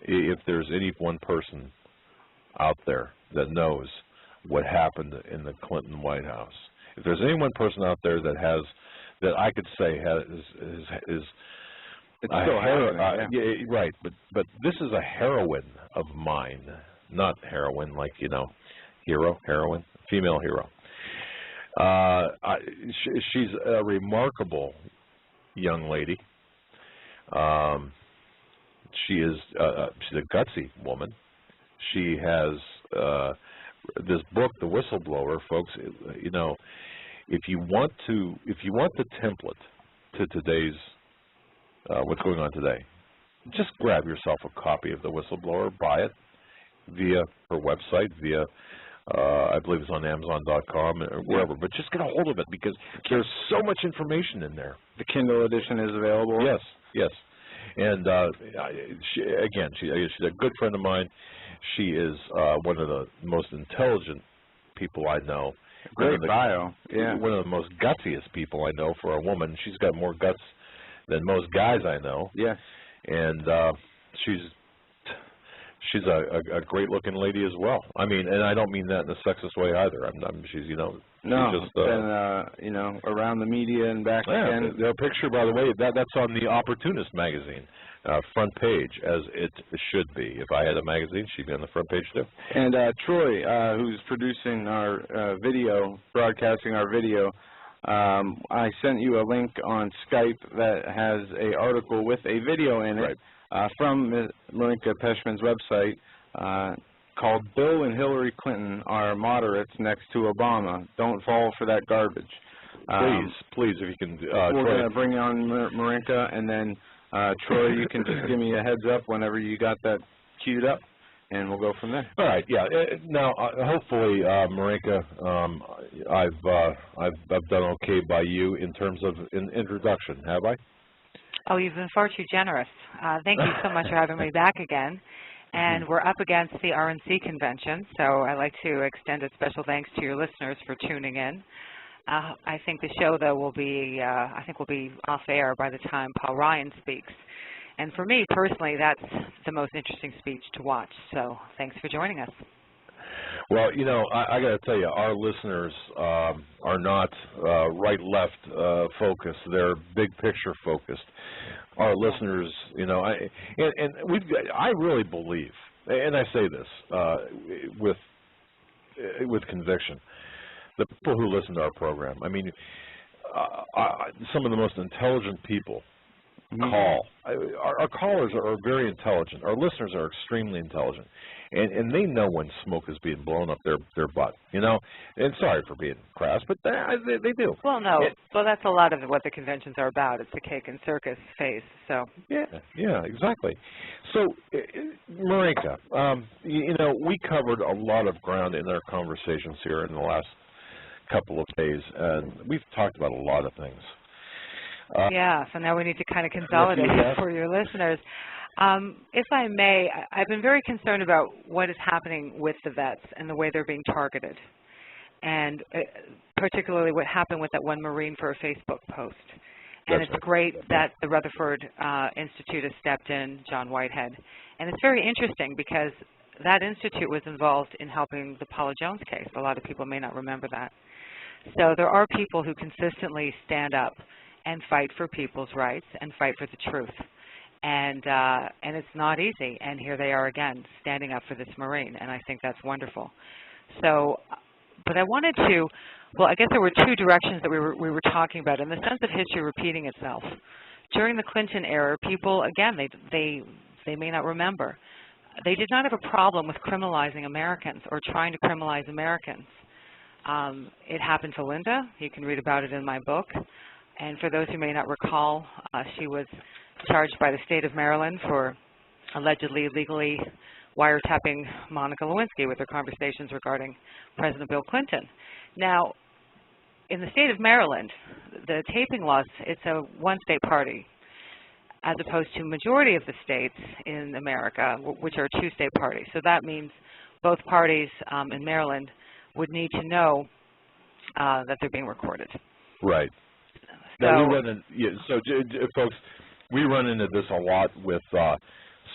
if there's any one person out there that knows what happened in the Clinton White House, if there's any one person out there that has, that I could say is it's still happening, yeah, right, but this is a heroine of mine, not heroine like, you know, heroine, female hero. She's a remarkable young lady. She's a gutsy woman. She has this book, The Whistleblower, folks. You know, if you want the template to today's what's going on today, just grab yourself a copy of The Whistleblower, buy it via her website, via I believe it's on Amazon.com or wherever, but just get a hold of it because there's so much information in there. The Kindle edition is available? Yes, yes. And she's a good friend of mine. She is one of the most intelligent people I know. Great bio, yeah. One of the most gutsiest people I know for a woman. She's got more guts than most guys I know. Yeah. And she's a great-looking lady as well. I mean, and I don't mean that in a sexist way either. She's, you know, no, she's just been, you know, around the media and back again. The picture, by the way, that's on the Opportunist magazine, front page, as it should be. If I had a magazine, she'd be on the front page too. And Troy, who's producing our video, broadcasting our video, I sent you a link on Skype that has an article with a video in it. Right. From Marinka Peshman's website called "Bill and Hillary Clinton Are Moderates Next to Obama. Don't Fall for That Garbage." Please, if you can. We're going to bring on Marinka, and then Troy, you can just give me a heads up whenever you got that queued up, and we'll go from there. All right. Yeah. Now, hopefully, Marinka, I've done okay by you in terms of an introduction. Have I? Oh, you've been far too generous. Thank you so much for having me back again. And we're up against the RNC convention, so I'd like to extend a special thanks to your listeners for tuning in. I think the show, though, will be off air by the time Paul Ryan speaks. And for me, personally, that's the most interesting speech to watch. So thanks for joining us. Well, you know, I got to tell you, our listeners are not right-left focused. They're big picture focused. Our listeners, you know, I really believe, and I say this with conviction, the people who listen to our program, I mean, some of the most intelligent people call. Our callers are very intelligent. Our listeners are extremely intelligent. And they know when smoke is being blown up their butt, you know. And sorry for being crass, but they do. Well, no. Well, that's a lot of what the conventions are about. It's the cake and circus phase. So yeah, exactly. So, Marinka, you know, we covered a lot of ground in our conversations here in the last couple of days, and we've talked about a lot of things. Yeah. So now we need to kind of consolidate it for your listeners. If I may, I've been very concerned about what is happening with the vets and the way they're being targeted, and particularly what happened with that one Marine for a Facebook post. And it's great that the Rutherford Institute has stepped in, John Whitehead. And it's very interesting because that institute was involved in helping the Paula Jones case. A lot of people may not remember that. So there are people who consistently stand up and fight for people's rights and fight for the truth. And it's not easy, and here they are again, standing up for this Marine, and I think that's wonderful. So, but I wanted to, well, I guess there were two directions that we were talking about, in the sense of history repeating itself. During the Clinton era, people, again, they may not remember, they did not have a problem with criminalizing Americans or trying to criminalize Americans. It happened to Linda. You can read about it in my book. And for those who may not recall, she was charged by the state of Maryland for allegedly illegally wiretapping Monica Lewinsky with her conversations regarding President Bill Clinton. Now, in the state of Maryland, the taping laws, it's a one-state party, as opposed to majority of the states in America, which are two-state parties. So that means both parties in Maryland would need to know that they're being recorded. Right. Now, folks, we run into this a lot with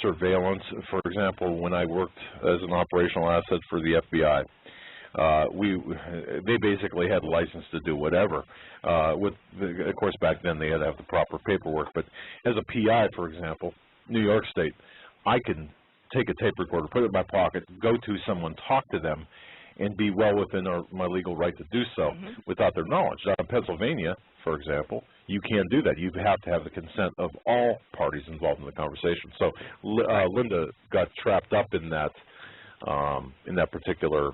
surveillance. For example, when I worked as an operational asset for the FBI, they basically had a license to do whatever. Of course, back then they had to have the proper paperwork. But as a PI, for example, New York State, I can take a tape recorder, put it in my pocket, go to someone, talk to them, and be well within my legal right to do so without their knowledge. Now, in Pennsylvania, for example, you can't do that. You have to have the consent of all parties involved in the conversation. So Linda got trapped up in that particular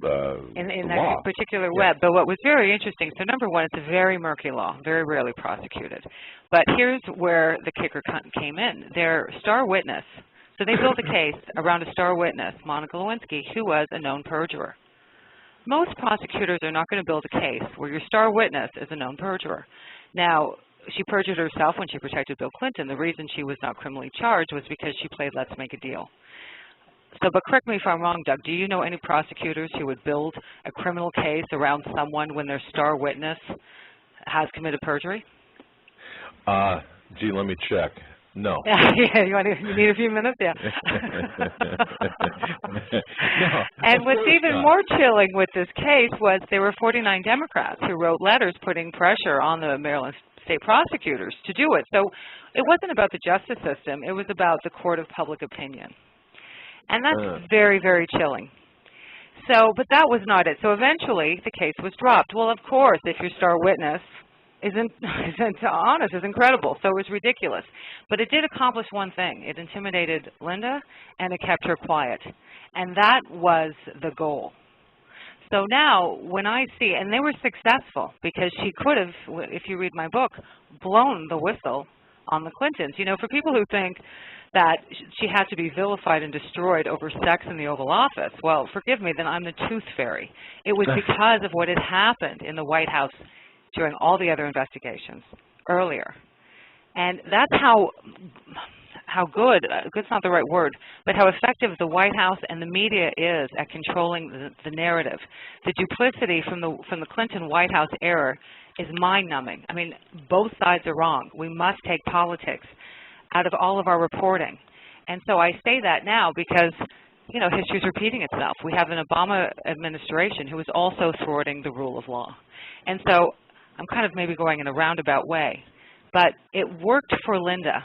in that particular web. But what was very interesting, so number one, it's a very murky law, very rarely prosecuted. But here's where the kicker came in. Their star witness, so they built a case around a star witness, Monica Lewinsky, who was a known perjurer. Most prosecutors are not going to build a case where your star witness is a known perjurer. Now, she perjured herself when she protected Bill Clinton. The reason she was not criminally charged was because she played let's make a deal. So, but correct me if I'm wrong, Doug, do you know any prosecutors who would build a criminal case around someone when their star witness has committed perjury? Gee, let me check. No. Yeah, you need a few minutes? Yeah. No, and what's even more chilling with this case was there were 49 Democrats who wrote letters putting pressure on the Maryland state prosecutors to do it. So it wasn't about the justice system. It was about the court of public opinion. And that's very, very chilling. So, but that was not it. So eventually the case was dropped. Well, of course, if your star witness isn't honest, is incredible. So it was ridiculous. But it did accomplish one thing. It intimidated Linda, and it kept her quiet. And that was the goal. So now when I see, and they were successful because she could have, if you read my book, blown the whistle on the Clintons. You know, for people who think that she had to be vilified and destroyed over sex in the Oval Office, well, forgive me, then I'm the tooth fairy. It was because of what had happened in the White House during all the other investigations earlier. And that's how good, good's not the right word, but how effective the White House and the media is at controlling the narrative. The duplicity from the Clinton White House era is mind-numbing. I mean, both sides are wrong. We must take politics out of all of our reporting. And so I say that now because, you know, history's repeating itself. We have an Obama administration who is also thwarting the rule of law. And so I'm kind of maybe going in a roundabout way, but it worked for Linda.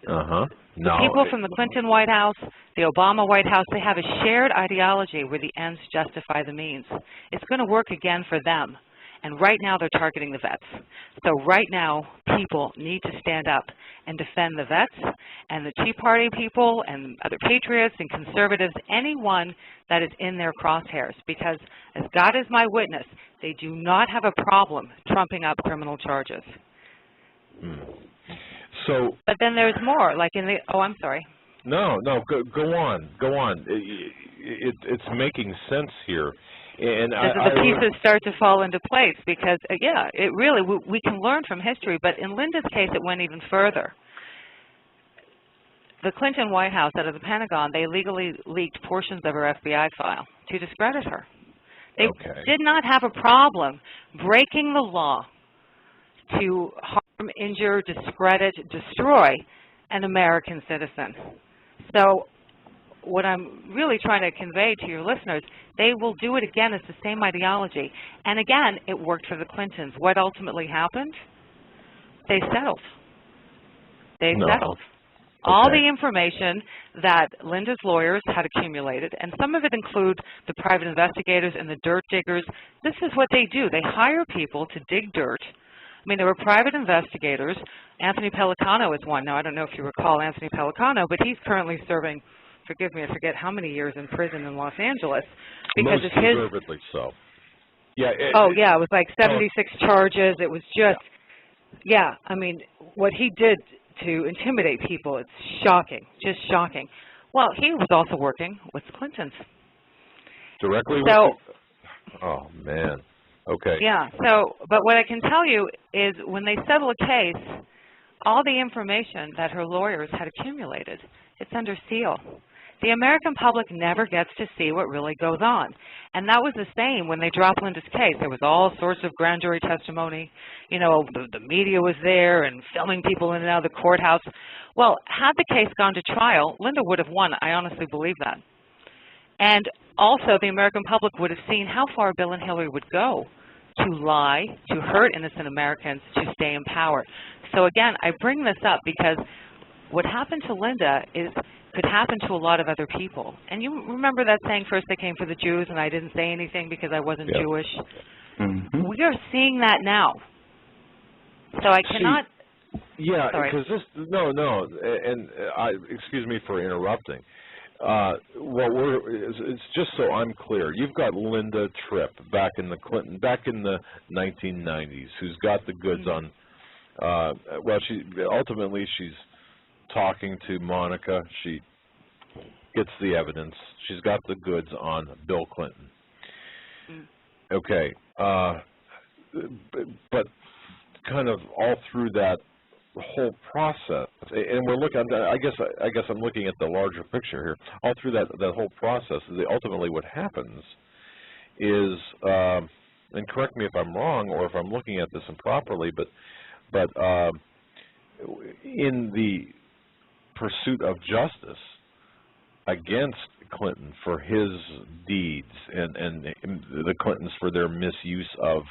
No. The people from the Clinton White House, the Obama White House, they have a shared ideology where the ends justify the means. It's going to work again for them. And right now they're targeting the vets. So right now people need to stand up and defend the vets and the Tea Party people and other patriots and conservatives, anyone that is in their crosshairs. Because as God is my witness, they do not have a problem trumping up criminal charges. So, but then there's more, like in the, oh, I'm sorry. No, go on. It's making sense here. And the pieces start to fall into place because, yeah, it really, we can learn from history, but in Linda's case, it went even further. The Clinton White House, out of the Pentagon, they legally leaked portions of her FBI file to discredit her. They did not have a problem breaking the law to harm, injure, discredit, destroy an American citizen. So what I'm really trying to convey to your listeners, they will do it again. It's the same ideology. And again, it worked for the Clintons. What ultimately happened? They settled. They settled. All the information that Linda's lawyers had accumulated, and some of it include the private investigators and the dirt diggers. This is what they do. They hire people to dig dirt. I mean, there were private investigators. Anthony Pellicano is one. Now, I don't know if you recall Anthony Pellicano, but he's currently serving, forgive me, I forget how many years in prison in Los Angeles. Because most of his, deservedly so. Yeah. It was like 76 charges. It was just, I mean, what he did to intimidate people, it's shocking, just shocking. Well, he was also working with the Clintons. Directly with oh, man. Okay. Yeah, so, but what I can tell you is when they settle a case, all the information that her lawyers had accumulated, it's under seal. The American public never gets to see what really goes on. And that was the same when they dropped Linda's case. There was all sorts of grand jury testimony. You know, the media was there and filming people in and out of the courthouse. Well, had the case gone to trial, Linda would have won. I honestly believe that. And also, the American public would have seen how far Bill and Hillary would go to lie, to hurt innocent Americans, to stay in power. So again, I bring this up because what happened to Linda could happen to a lot of other people. And you remember that saying, first they came for the Jews and I didn't say anything because I wasn't Jewish? Mm-hmm. We are seeing that now. So I cannot... Yeah, because and excuse me for interrupting. It's just so I'm clear. You've got Linda Tripp back in the 1990s, who's got the goods on. Ultimately she's talking to Monica. She gets the evidence. She's got the goods on Bill Clinton. Okay, but kind of all through that whole process, and we're looking. I guess I'm looking at the larger picture here. All through that whole process, ultimately what happens is, and correct me if I'm wrong or if I'm looking at this improperly, but in the pursuit of justice against Clinton for his deeds and the Clintons for their misuse of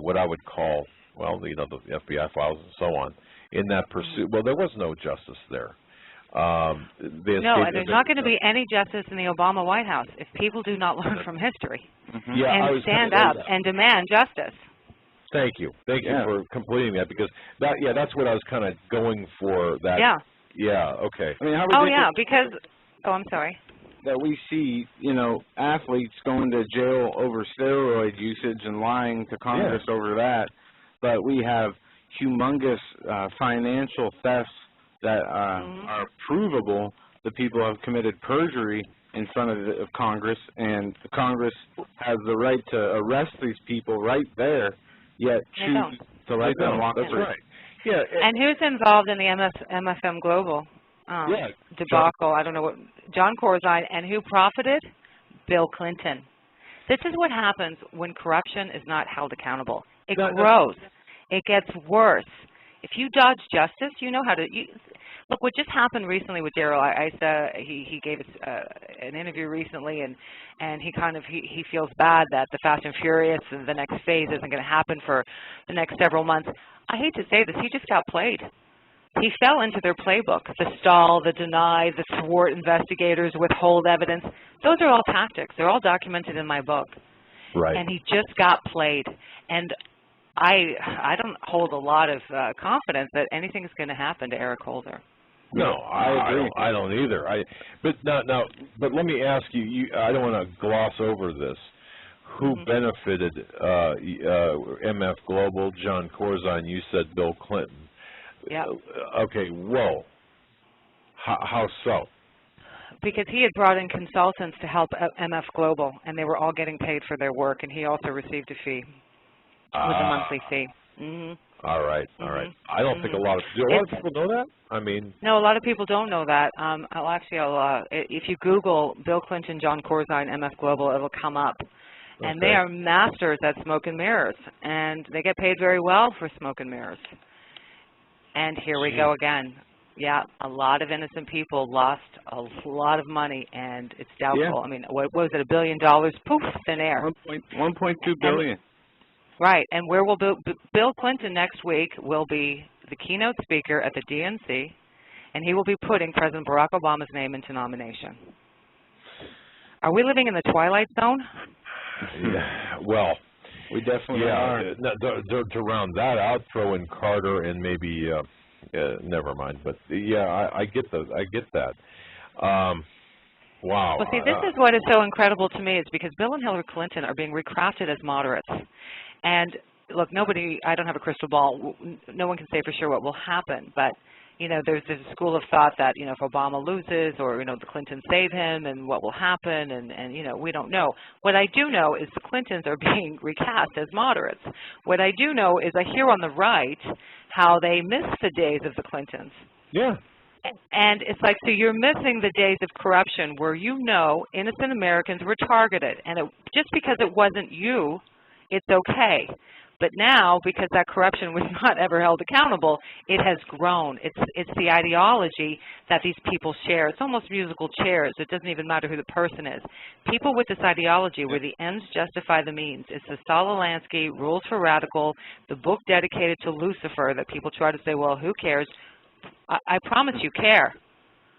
what I would call, well, the FBI files and so on. In that pursuit, well, there was no justice there. No, and there's not going to be any justice in the Obama White House if people do not learn from history and stand up and demand justice. Thank you. Thank you for completing that, because that's what I was kind of going for. That. Yeah. Okay. I mean, because I'm sorry. That we see, athletes going to jail over steroid usage and lying to Congress over that, but we have humongous financial thefts that are provable. The people have committed perjury in front of Congress, and the Congress has the right to arrest these people right there, yet choose to let them walk free. Right. Yeah. And who's involved in the MFM Global debacle? I don't know what. John Corzine. And who profited? Bill Clinton. This is what happens when corruption is not held accountable. It grows. It gets worse. If you dodge justice, you know how to. Look, what just happened recently with Daryl Issa, he gave us an interview recently, and he feels bad that the Fast and Furious, the next phase, isn't going to happen for the next several months. I hate to say this, he just got played. He fell into their playbook, the stall, the deny, the thwart investigators, withhold evidence. Those are all tactics. They're all documented in my book. Right. And he just got played. And I don't hold a lot of confidence that anything's going to happen to Eric Holder. No, I don't either. But let me ask you. I don't want to gloss over this. Who benefited MF Global, John Corzine? You said Bill Clinton. Yeah. Okay. Whoa. How so? Because he had brought in consultants to help MF Global, and they were all getting paid for their work, and he also received a fee. It was a monthly fee. All right. I don't think a lot of people know that. I mean, no, a lot of people don't know that. If you Google Bill Clinton, John Corzine, MF Global, it'll come up. Okay. And they are masters at smoke and mirrors, and they get paid very well for smoke and mirrors. And here we go again. Yeah, a lot of innocent people lost a lot of money, and it's doubtful. Yeah. I mean, what was it, $1 billion? Poof, thin air. 1.2 billion. Right, and where will Bill Clinton next week will be the keynote speaker at the DNC, and he will be putting President Barack Obama's name into nomination. Are we living in the twilight zone? Yeah, well, we definitely are. To round that out, throw in Carter and maybe never mind. But yeah, I get that. Wow. Well, see, this is what is so incredible to me, is because Bill and Hillary Clinton are being recrafted as moderates. And look, I don't have a crystal ball. No one can say for sure what will happen. But, there's a school of thought that, if Obama loses or, the Clintons save him, and what will happen, and we don't know. What I do know is the Clintons are being recast as moderates. What I do know is I hear on the right how they miss the days of the Clintons. Yeah. And it's like, so you're missing the days of corruption where innocent Americans were targeted. And just because it wasn't you, it's okay. But now, because that corruption was not ever held accountable, it has grown. It's the ideology that these people share. It's almost musical chairs. It doesn't even matter who the person is. People with this ideology where the ends justify the means. It's the Lansky, Rules for Radical, the book dedicated to Lucifer that people try to say, well, who cares? I promise you care.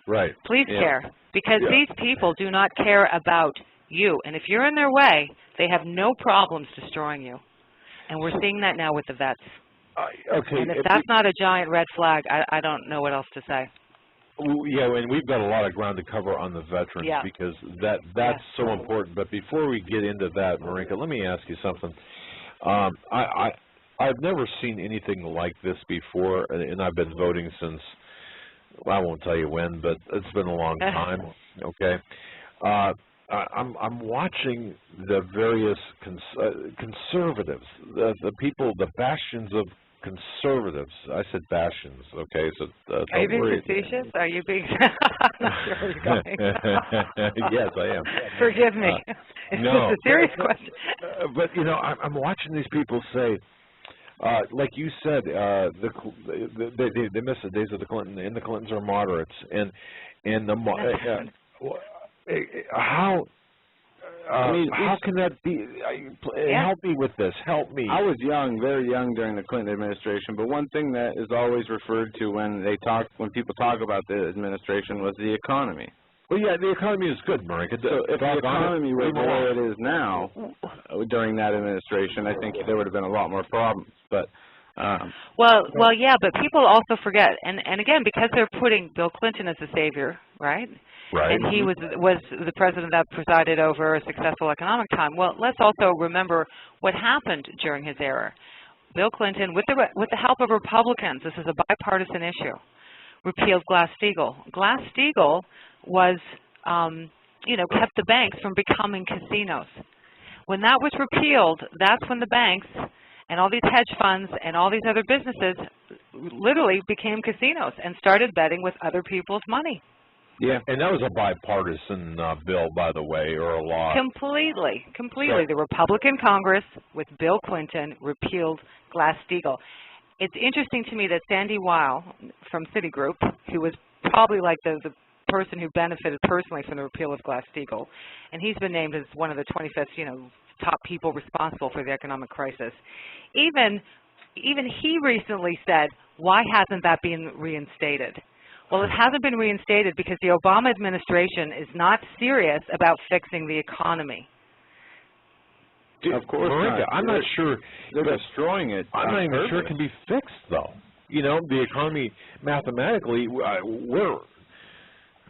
Right. Please care. Because these people do not care about you. And if you're in their way, they have no problems destroying you. And we're seeing that now with the vets. Okay. And if that's not a giant red flag, I don't know what else to say. Yeah, and we've got a lot of ground to cover on the veterans because that's so important. But before we get into that, Marinka, let me ask you something. I've never seen anything like this before, and I've been voting since, well, I won't tell you when, but it's been a long time, okay? I'm watching the various conservatives, the people, the bastions of conservatives. I said bastions, okay? So are you being facetious? Are you being? I'm not sure where you're going. Yes, I am. Forgive me. It's just a serious question. But you know, I'm watching these people say, like you said, they miss the days of the Clinton, and the Clintons are moderates, and the how can that be? Help me with this. Help me. I was young, very young during the Clinton administration, but one thing that is always referred to when people talk about the administration was the economy. Well, yeah, the economy is good, Marinka. So if the economy were the way it is now during that administration, I think there would have been a lot more problems. But well, yeah, but people also forget, and again, because they're putting Bill Clinton as the savior, right? Right. And he was the president that presided over a successful economic time. Well, let's also remember what happened during his era. Bill Clinton, with the help of Republicans, this is a bipartisan issue, repealed Glass-Steagall. Glass-Steagall was, kept the banks from becoming casinos. When that was repealed, that's when the banks and all these hedge funds and all these other businesses literally became casinos and started betting with other people's money. Yeah, and that was a bipartisan bill, by the way, or a law. Completely. The Republican Congress with Bill Clinton repealed Glass-Steagall. It's interesting to me that Sandy Weil from Citigroup, who was probably like the person who benefited personally from the repeal of Glass-Steagall, and he's been named as one of the 25th, top people responsible for the economic crisis. Even he recently said, why hasn't that been reinstated? Well, it hasn't been reinstated because the Obama administration is not serious about fixing the economy. Of course Marinka, not. I'm not sure. They're destroying it. I'm not even sure it can be fixed, though. The economy, mathematically,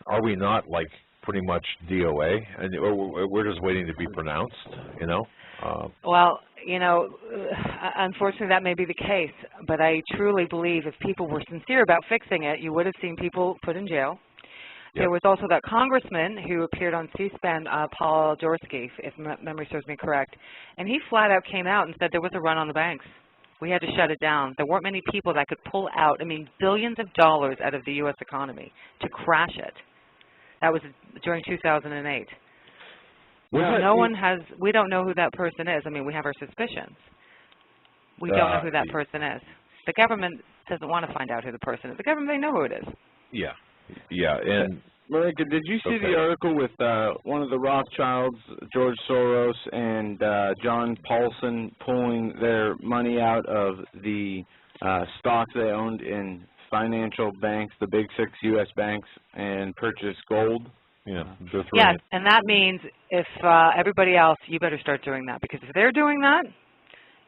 are we not like pretty much DOA, and we're just waiting to be pronounced, Well, unfortunately that may be the case, but I truly believe if people were sincere about fixing it, you would have seen people put in jail. Yep. There was also that congressman who appeared on C-SPAN, Paul Dorsky, if memory serves me correct, and he flat out came out and said there was a run on the banks. We had to shut it down. There weren't many people that could pull out, billions of dollars out of the U.S. economy to crash it. That was during 2008. We don't know who that person is. We have our suspicions. We don't know who that person is. The government doesn't want to find out who the person is. The government, they know who it is. Yeah. And Marinka, did you see the article with one of the Rothschilds, George Soros, and John Paulson pulling their money out of the stocks they owned in financial banks, the big 6 U.S. banks, and purchase gold? Yes, and that means if everybody else, you better start doing that, because if they're doing that,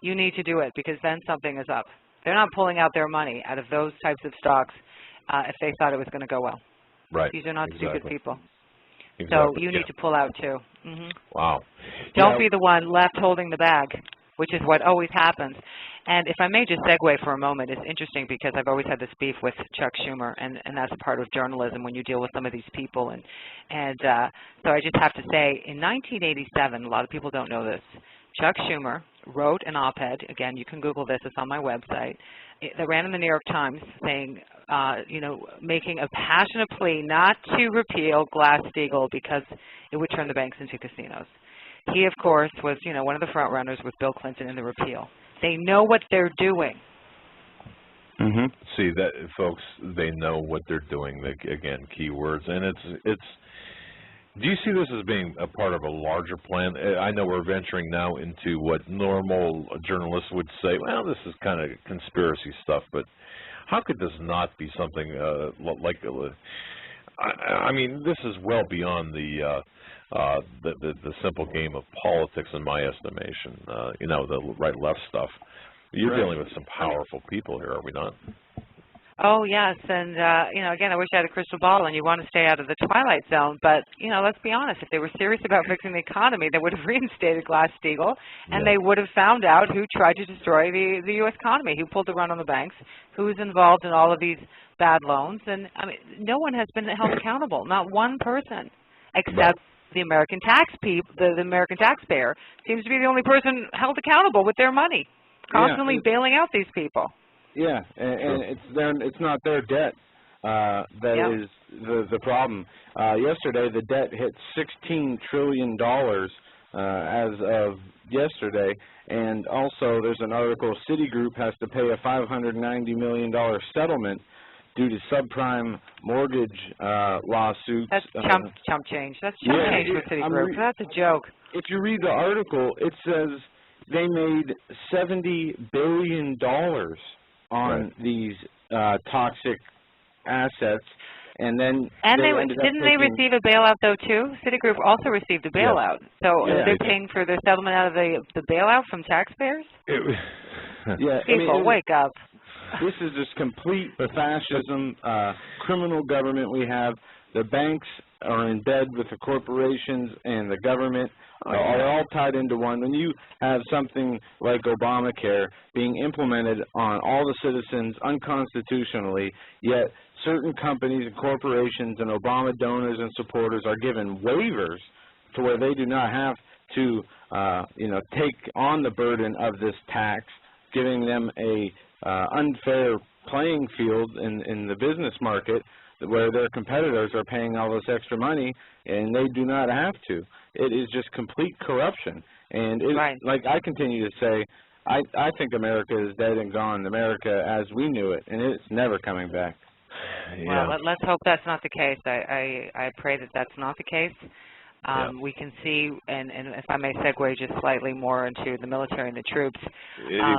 you need to do it, because then something is up. They're not pulling out their money out of those types of stocks if they thought it was going to go well. Right. These are not stupid people. Exactly. So you need to pull out too. Wow. Don't be the one left holding the bag, which is what always happens. And if I may just segue for a moment, it's interesting because I've always had this beef with Chuck Schumer, and that's a part of journalism when you deal with some of these people. And so I just have to say, in 1987, a lot of people don't know this, Chuck Schumer wrote an op-ed, again, you can Google this, it's on my website, that ran in the New York Times saying, you know, making a passionate plea not to repeal Glass-Steagall because it would turn the banks into casinos. He, of course, was, you know, one of the front runners with Bill Clinton in the repeal. They know what they're doing. Mm-hmm. See that, folks? They know what they're doing. Again, keywords, and it's. Do you see this as being a part of a larger plan? I know we're venturing now into what normal journalists would say. Well, this is kind of conspiracy stuff, but how could this not be something like? I mean, this is well beyond the simple game of politics, in my estimation. You know, the right-left stuff. You're dealing with some powerful people here, are we not? Oh, yes, and, you know, again, I wish I had a crystal ball and you want to stay out of the twilight zone, but, you know, let's be honest, if they were serious about fixing the economy, they would have reinstated Glass-Steagall, and they would have found out who tried to destroy the U.S. economy, who pulled the run on the banks, who was involved in all of these bad loans, and, I mean, no one has been held accountable, not one person, except the American the American taxpayer seems to be the only person held accountable with their money, constantly bailing out these people. Yeah, and it's not their debt that is the problem. Yesterday, the debt hit $16 trillion as of yesterday, and also there's an article, Citigroup has to pay a $590 million settlement due to subprime mortgage lawsuits. That's chump change. That's chump change with Citigroup. That's a joke. If you read the article, it says they made $70 billion on these toxic assets, and then didn't they receive a bailout though too? Citigroup also received a bailout, so they're paying for their settlement out of the bailout from taxpayers. People, wake up! This is just complete fascism, criminal government we have. The banks are in bed with the corporations, and the government are all tied into one. When you have something like Obamacare being implemented on all the citizens unconstitutionally, yet certain companies and corporations and Obama donors and supporters are given waivers to where they do not have to, you know, take on the burden of this tax, giving them a unfair playing field in the business market, where their competitors are paying all this extra money and they do not have to. It is just complete corruption. And like I continue to say, I think America is dead and gone, America as we knew it, and it's never coming back. Well, let's hope that's not the case. I pray that that's not the case. We can see, and if I may segue just slightly more into the military and the troops,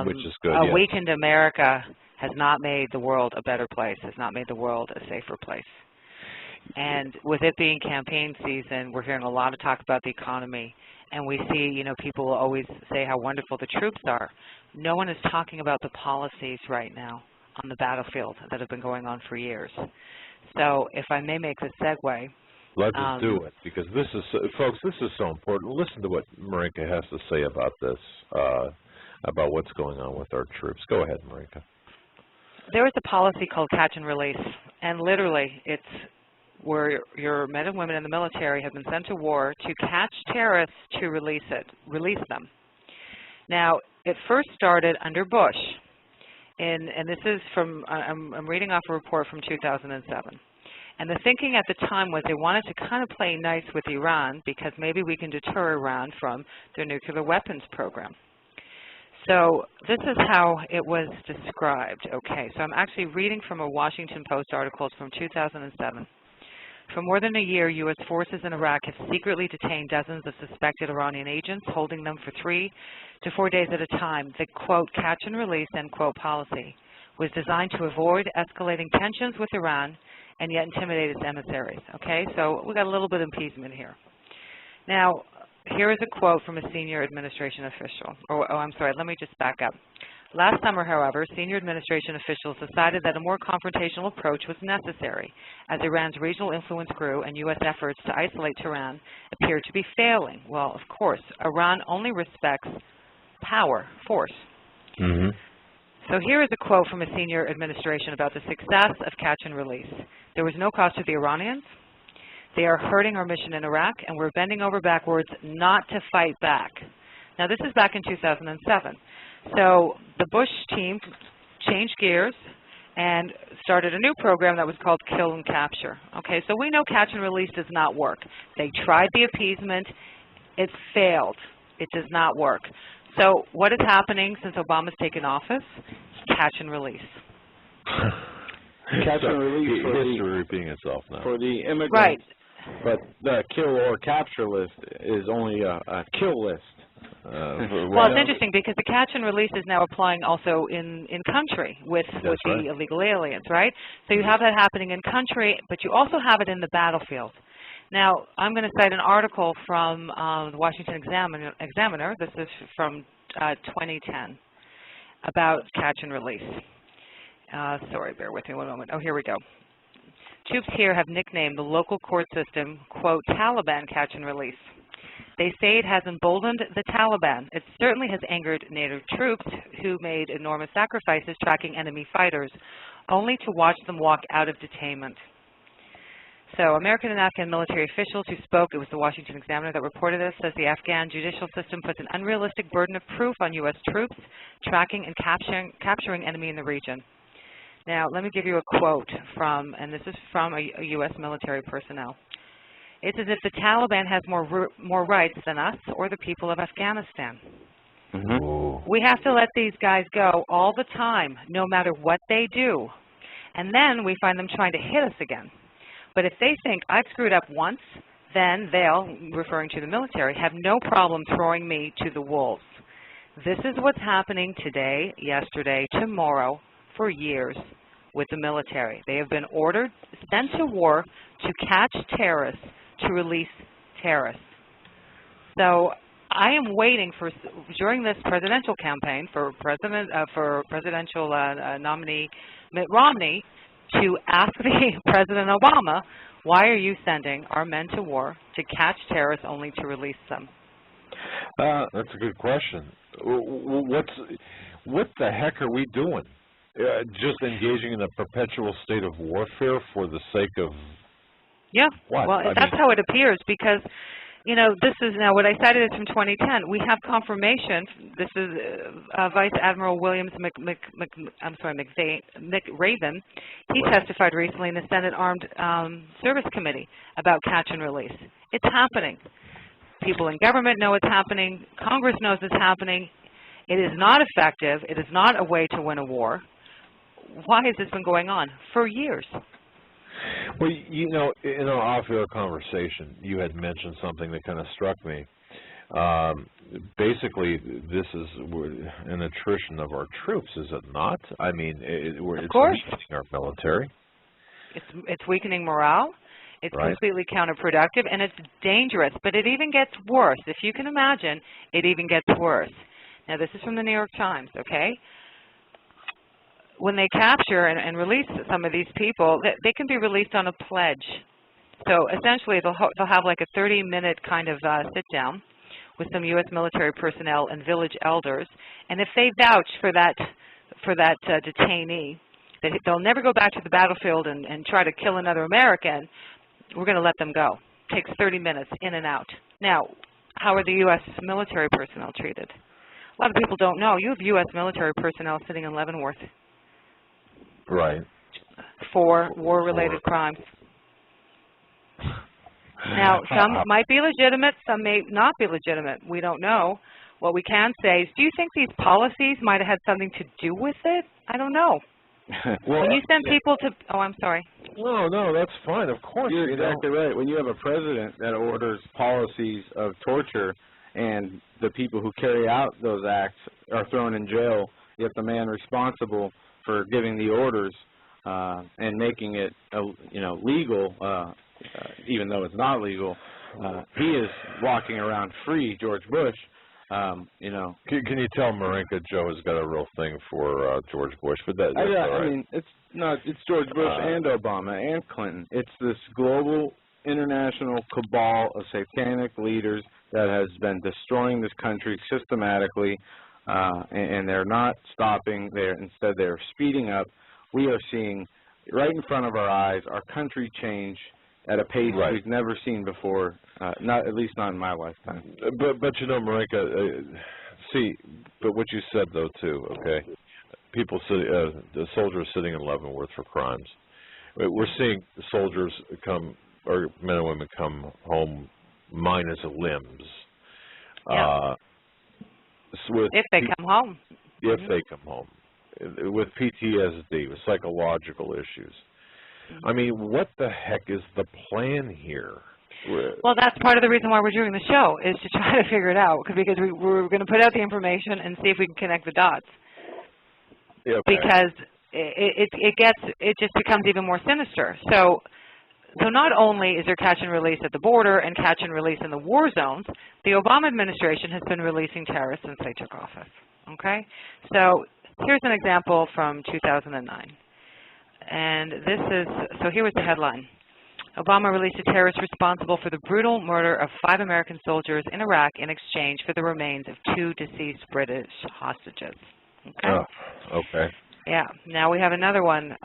which is good. A weakened America has not made the world a better place, has not made the world a safer place. And with it being campaign season, we're hearing a lot of talk about the economy, and we see, you know, people will always say how wonderful the troops are. No one is talking about the policies right now on the battlefield that have been going on for years. So if I may make the segue. Let's do it, because this is, folks, this is so important. Listen to what Marinka has to say about this, about what's going on with our troops. Go ahead, Marinka. There is a policy called catch and release, and literally it's where your men and women in the military have been sent to war to catch terrorists to release them. Now, it first started under Bush, and this is from, I'm reading off a report from 2007. And the thinking at the time was they wanted to kind of play nice with Iran because maybe we can deter Iran from their nuclear weapons program. So this is how it was described. Okay, so I'm actually reading from a Washington Post article from 2007. For more than a year, U.S. forces in Iraq have secretly detained dozens of suspected Iranian agents, holding them for 3 to 4 days at a time. The, quote, catch and release, end quote, policy was designed to avoid escalating tensions with Iran and yet intimidate its emissaries. Okay, so we got a little bit of appeasement here. Now, here is a quote from a senior administration official. I'm sorry, let me just back up. Last summer, however, senior administration officials decided that a more confrontational approach was necessary as Iran's regional influence grew and U.S. efforts to isolate Tehran appeared to be failing. Well, of course, Iran only respects power, force. Mm-hmm. So here is a quote from a senior administration about the success of catch and release. There was no cost to the Iranians. They are hurting our mission in Iraq, and we're bending over backwards not to fight back. Now, this is back in 2007. So the Bush team changed gears and started a new program that was called Kill and Capture. Okay, so we know catch and release does not work. They tried the appeasement. It failed. It does not work. So what is happening since Obama's taken office? Catch and release. Catch and release for history repeating itself now. For the immigrants. Right. But the kill or capture list is only a kill list. Well, it's interesting because the catch and release is now applying also in country with the illegal aliens, right? So you have that happening in country, but you also have it in the battlefield. Now, I'm going to cite an article from the Washington Examiner. This is from 2010 about catch and release. Sorry, bear with me one moment. Oh, here we go. Troops here have nicknamed the local court system, quote, Taliban catch and release. They say it has emboldened the Taliban. It certainly has angered native troops who made enormous sacrifices tracking enemy fighters, only to watch them walk out of detainment. So American and Afghan military officials who spoke, it was the Washington Examiner that reported this, says the Afghan judicial system puts an unrealistic burden of proof on U.S. troops tracking and capturing enemy in the region. Now, let me give you a quote from, and this is from a U.S. military personnel. It's as if the Taliban has more rights than us or the people of Afghanistan. Mm-hmm. We have to let these guys go all the time, no matter what they do. And then we find them trying to hit us again. But if they think I've screwed up once, then they'll, referring to the military, have no problem throwing me to the wolves. This is what's happening today, yesterday, tomorrow, for years with the military. They have been ordered, sent to war to catch terrorists, to release terrorists. So I am waiting for, during this presidential campaign for presidential nominee Mitt Romney, to ask President Obama, why are you sending our men to war to catch terrorists only to release them? That's a good question. What the heck are we doing? Just engaging in a perpetual state of warfare for the sake of what? Well, that's how it appears because, you know, this is now what I cited is from 2010. We have confirmation. This is Vice Admiral Williams McRaven. He testified recently in the Senate Armed Service Committee about catch and release. It's happening. People in government know it's happening. Congress knows it's happening. It is not effective. It is not a way to win a war. Why has this been going on? For years. Well, you know, in our off-air conversation, you had mentioned something that kind of struck me. Basically, this is an attrition of our troops, is it not? I mean, it's weakening our military. It's weakening morale. It's completely counterproductive, and it's dangerous. But it even gets worse. If you can imagine, it even gets worse. Now, this is from the New York Times, okay? When they capture and release some of these people, they can be released on a pledge. So essentially, they'll have like a 30-minute kind of sit-down with some U.S. military personnel and village elders, and if they vouch for that detainee, that they'll never go back to the battlefield and try to kill another American, we're going to let them go. It takes 30 minutes in and out. Now, how are the U.S. military personnel treated? A lot of people don't know. You have U.S. military personnel sitting in Leavenworth. Right. For war-related crimes. Now, some might be legitimate, some may not be legitimate. We don't know. What we can say is, do you think these policies might have had something to do with it? I don't know. Well, when you send people to, oh, I'm sorry. No, that's fine. Of course. You're exactly right. When you have a president that orders policies of torture and the people who carry out those acts are thrown in jail, yet the man responsible for giving the orders and making it, legal, even though it's not legal, he is walking around free, George Bush. Can you tell Marinka Joe has got a real thing for George Bush? But that's all right. I mean, it's George Bush and Obama and Clinton. It's this global international cabal of satanic leaders that has been destroying this country systematically. And they're not stopping. Instead, they're speeding up. We are seeing right in front of our eyes our country change at a pace we've never seen before. At least not in my lifetime. But Marinka, but what you said though too, okay? people, the soldiers sitting in Leavenworth for crimes. We're seeing soldiers come, or men and women come home minus limbs. Yeah. If they come home. If they come home. With PTSD, with psychological issues. I mean, what the heck is the plan here? Well, that's part of the reason why we're doing the show, is to try to figure it out, because we're going to put out the information and see if we can connect the dots. Okay. Because it just becomes even more sinister. So not only is there catch and release at the border and catch and release in the war zones, the Obama administration has been releasing terrorists since they took office. Okay? So here's an example from 2009. And this is, so here was the headline. Obama released a terrorist responsible for the brutal murder of 5 American soldiers in Iraq in exchange for the remains of 2 deceased British hostages. Okay? Oh, okay. Yeah. Now we have another one.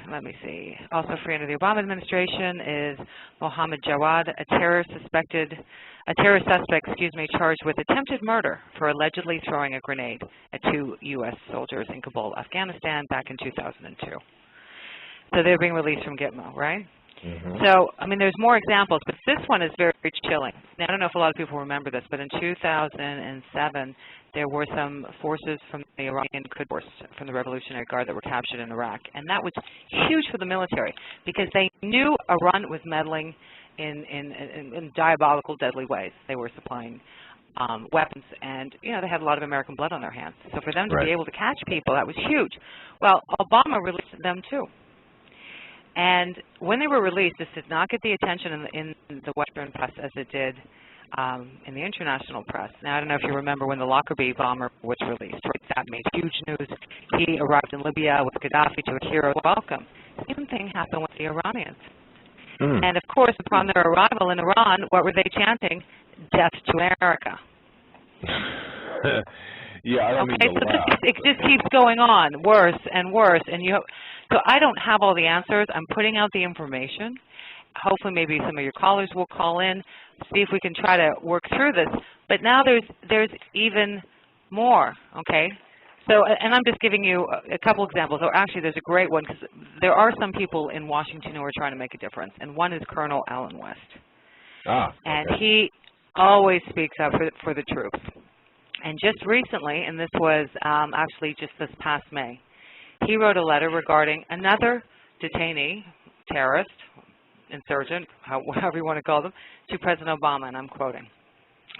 Let me see. Also free under the Obama administration is Mohammed Jawad, a terrorist suspect, charged with attempted murder for allegedly throwing a grenade at 2 U.S. soldiers in Kabul, Afghanistan, back in 2002. So they're being released from Gitmo, right? Mm-hmm. So, I mean, there's more examples, but this one is very chilling. Now, I don't know if a lot of people remember this, but in 2007, there were some forces from the Iranian Quds Force, from the Revolutionary Guard, that were captured in Iraq. And that was huge for the military, because they knew Iran was meddling in diabolical, deadly ways. They were supplying weapons, and, you know, they had a lot of American blood on their hands. So for them to be able to catch people, that was huge. Well, Obama released them, too. And when they were released, this did not get the attention in the Western press as it did in the international press. Now, I don't know if you remember when the Lockerbie bomber was released. Right? That made huge news. He arrived in Libya with Gaddafi to a hero welcome. Same thing happened with the Iranians. And, of course, upon their arrival in Iran, what were they chanting? Death to America. Yeah, I don't mean to laugh. It just keeps going on, worse and worse. And so I don't have all the answers. I'm putting out the information. Hopefully maybe some of your callers will call in, see if we can try to work through this. But now there's even more, okay? So, and I'm just giving you a couple examples. Or actually, there's a great one, because there are some people in Washington who are trying to make a difference. And one is Colonel Allen West. And he always speaks up for the troops. And just recently, and this was actually just this past May, he wrote a letter regarding another detainee, terrorist, insurgent, however you want to call them, to President Obama, and I'm quoting.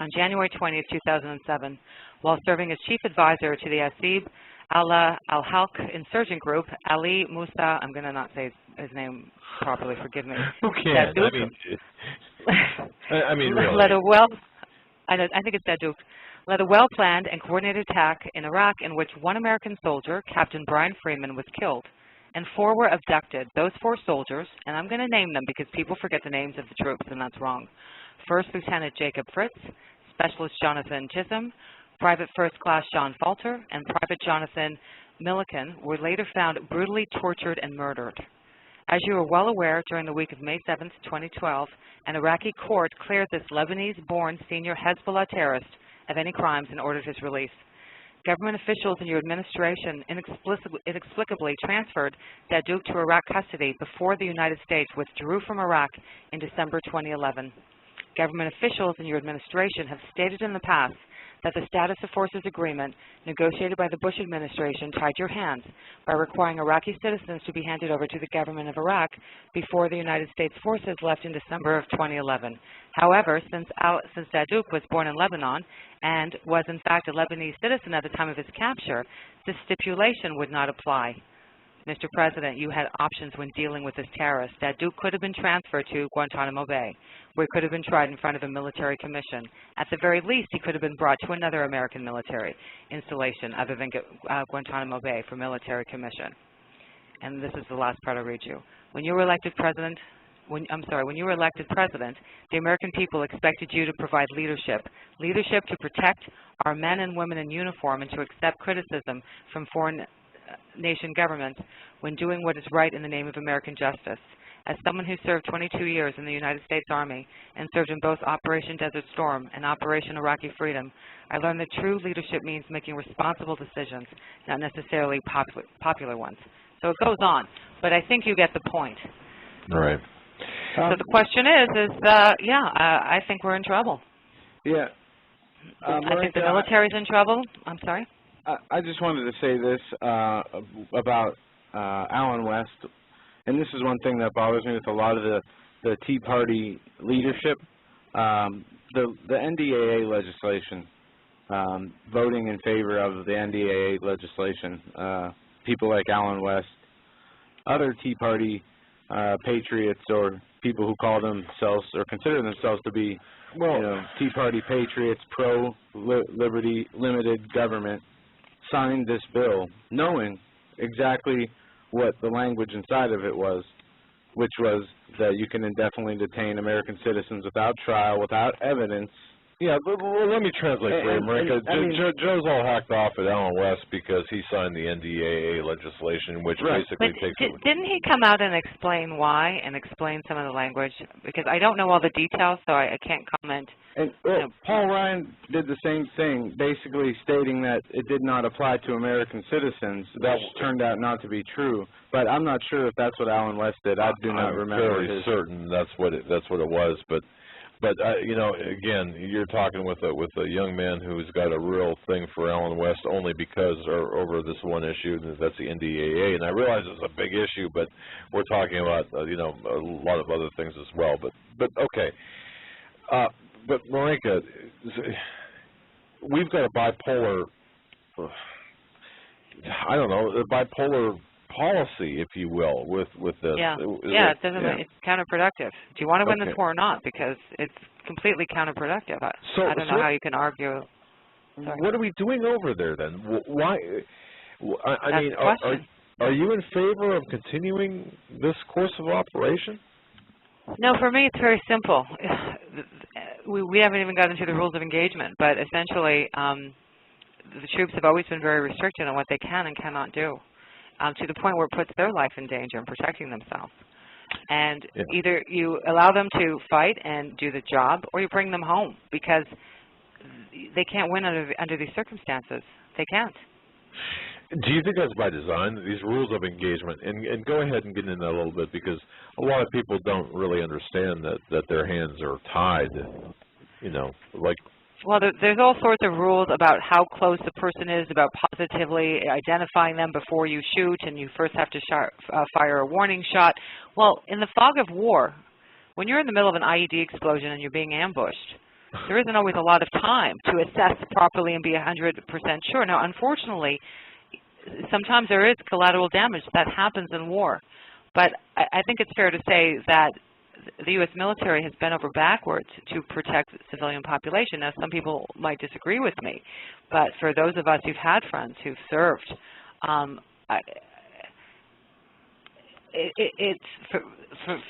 On January 20th, 2007, while serving as chief advisor to the Asib Allah al-Halq insurgent group, Ali Musa, I'm going to not say his name properly, forgive me. Who can? I mean, really. I think it's Dadouk. Led a well-planned and coordinated attack in Iraq in which 1 American soldier, Captain Brian Freeman, was killed, and 4 were abducted. Those 4 soldiers, and I'm going to name them because people forget the names of the troops, and that's wrong. First Lieutenant Jacob Fritz, Specialist Jonathan Chisholm, Private First Class John Falter, and Private Jonathan Milliken were later found brutally tortured and murdered. As you are well aware, during the week of May 7th, 2012, an Iraqi court cleared this Lebanese-born senior Hezbollah terrorist of any crimes and ordered his release. Government officials in your administration inexplicably transferred Dadouk to Iraq custody before the United States withdrew from Iraq in December 2011. Government officials in your administration have stated in the past that the Status of Forces Agreement negotiated by the Bush administration tied your hands by requiring Iraqi citizens to be handed over to the government of Iraq before the United States forces left in December of 2011. However, since Dadouk was born in Lebanon and was in fact a Lebanese citizen at the time of his capture, this stipulation would not apply. Mr. President, you had options when dealing with this terrorist. Dadouk could have been transferred to Guantanamo Bay, where he could have been tried in front of a military commission. At the very least, he could have been brought to another American military installation other than Guantanamo Bay for military commission. And this is the last part I'll read you. When you were elected president, the American people expected you to provide leadership to protect our men and women in uniform and to accept criticism from foreign nation governments when doing what is right in the name of American justice. As someone who served 22 years in the United States Army and served in both Operation Desert Storm and Operation Iraqi Freedom, I learned that true leadership means making responsible decisions, not necessarily popular ones. So it goes on, but I think you get the point. Right. So the question is I think we're in trouble. Yeah. I think the military's in trouble. I'm sorry? I just wanted to say this about Allen West, and this is one thing that bothers me with a lot of the Tea Party leadership. The NDAA legislation, voting in favor of the NDAA legislation, people like Allen West, other Tea Party patriots or people who call themselves or consider themselves to be Tea Party patriots, pro-liberty, limited government, signed this bill knowing exactly what the language inside of it was, which was that you can indefinitely detain American citizens without trial, without evidence. Yeah, well, let me translate for you, Marika. Joe's all hacked off at Allen West because he signed the NDAA legislation, which basically takes... Didn't he come out and explain why and explain some of the language? Because I don't know all the details, so I can't comment. And Paul Ryan did the same thing, basically stating that it did not apply to American citizens. That turned out not to be true. But I'm not sure if that's what Allen West did. I do not remember. I'm very certain that's what it was, but again, you're talking with a young man who's got a real thing for Allen West only because over this one issue, that's the NDAA. And I realize it's a big issue, but we're talking about a lot of other things as well. But okay. But Marika, we've got a bipolar. I don't know, a bipolar policy, if you will, with this. Yeah, it doesn't. Yeah. It's counterproductive. Do you want to win this war or not? Because it's completely counterproductive. I don't know how you can argue. Sorry. What are we doing over there then? Why? I mean, are you in favor of continuing this course of operation? No, for me it's very simple. We haven't even gotten into the rules of engagement, but essentially the troops have always been very restricted on what they can and cannot do. To the point where it puts their life in danger in protecting themselves. And either you allow them to fight and do the job, or you bring them home, because they can't win under these circumstances. They can't. Do you think that's by design, these rules of engagement? And go ahead and get into that a little bit, because a lot of people don't really understand that their hands are tied, like... Well, there's all sorts of rules about how close the person is, about positively identifying them before you shoot, and you first have to fire a warning shot. Well, in the fog of war, when you're in the middle of an IED explosion and you're being ambushed, there isn't always a lot of time to assess properly and be 100% sure. Now, unfortunately, sometimes there is collateral damage that happens in war. But I think it's fair to say that the U.S. military has bent over backwards to protect the civilian population. Now, some people might disagree with me, but for those of us who've had friends who've served, it's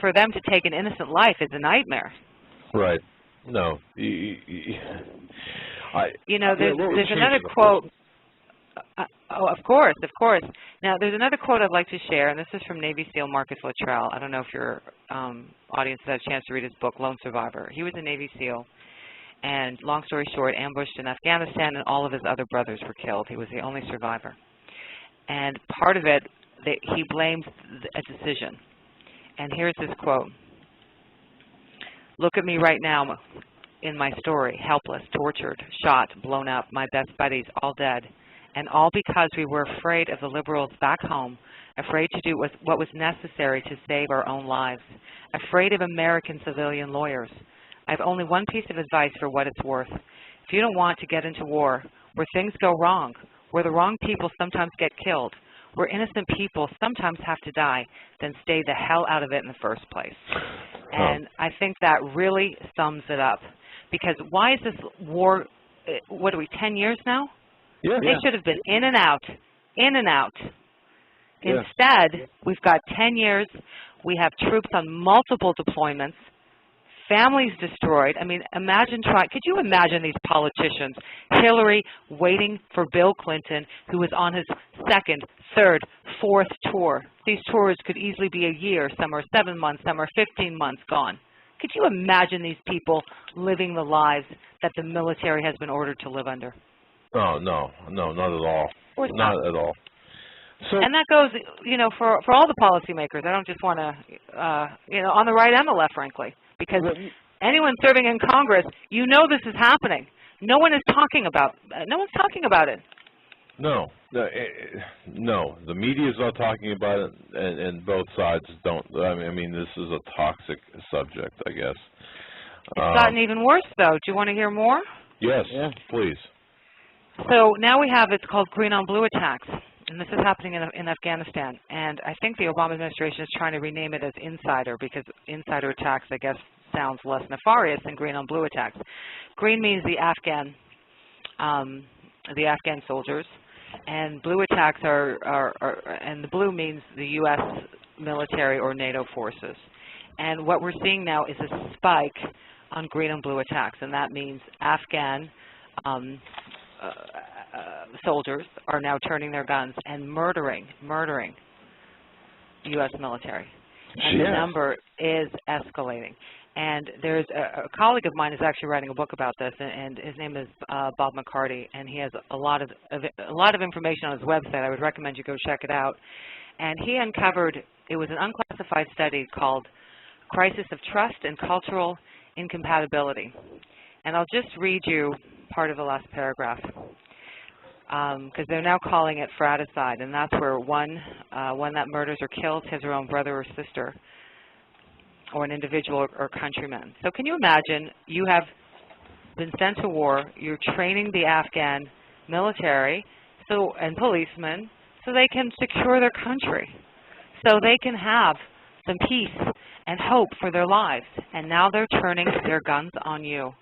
for them to take an innocent life is a nightmare. Right. No. There's another quote. Oh, of course. Now, there's another quote I'd like to share, and this is from Navy SEAL Marcus Luttrell. I don't know if your audience has had a chance to read his book, Lone Survivor. He was a Navy SEAL, and long story short, ambushed in Afghanistan, and all of his other brothers were killed. He was the only survivor. And part of it, he blamed a decision. And here's his quote. "Look at me right now in my story, helpless, tortured, shot, blown up, my best buddies all dead. And all because we were afraid of the liberals back home, afraid to do what was necessary to save our own lives, afraid of American civilian lawyers. I have only one piece of advice for what it's worth. If you don't want to get into war, where things go wrong, where the wrong people sometimes get killed, where innocent people sometimes have to die, then stay the hell out of it in the first place." And I think that really sums it up. Because why is this war, what are we, 10 years now? Yeah. They should have been in and out. Yeah. Instead, we've got 10 years. We have troops on multiple deployments, families destroyed. I mean, could you imagine these politicians, Hillary waiting for Bill Clinton, who was on his second, third, fourth tour. These tours could easily be a year. Some are 7 months, some are 15 months gone. Could you imagine these people living the lives that the military has been ordered to live under? Oh, no, not at all. Not at all. So, and that goes, you know, for all the policymakers. I don't just want to, you know, on the right and the left, frankly, because anyone serving in Congress, you know this is happening. No one is talking about. No one's talking about it. No, the media is not talking about it, and both sides don't. I mean, this is a toxic subject, I guess. It's gotten even worse, though. Do you want to hear more? Yes, please. So now we have, it's called green on blue attacks, and this is happening in Afghanistan. And I think the Obama administration is trying to rename it as insider, because insider attacks, I guess, sounds less nefarious than green on blue attacks. Green means the Afghan soldiers, and blue attacks and the blue means the U.S. military or NATO forces. And what we're seeing now is a spike on green and blue attacks, and that means Afghan soldiers are now turning their guns and murdering U.S. military. And the number is escalating. And there's a colleague of mine is actually writing a book about this, and his name is Bob McCarty, and he has a lot of information on his website. I would recommend you go check it out. And he uncovered, it was an unclassified study called Crisis of Trust and Cultural Incompatibility. And I'll just read you part of the last paragraph, because they're now calling it fratricide, and that's where one that murders or kills his or own brother or sister, or an individual or countryman. So can you imagine, you have been sent to war, you're training the Afghan military and policemen so they can secure their country, so they can have some peace and hope for their lives, and now they're turning their guns on you.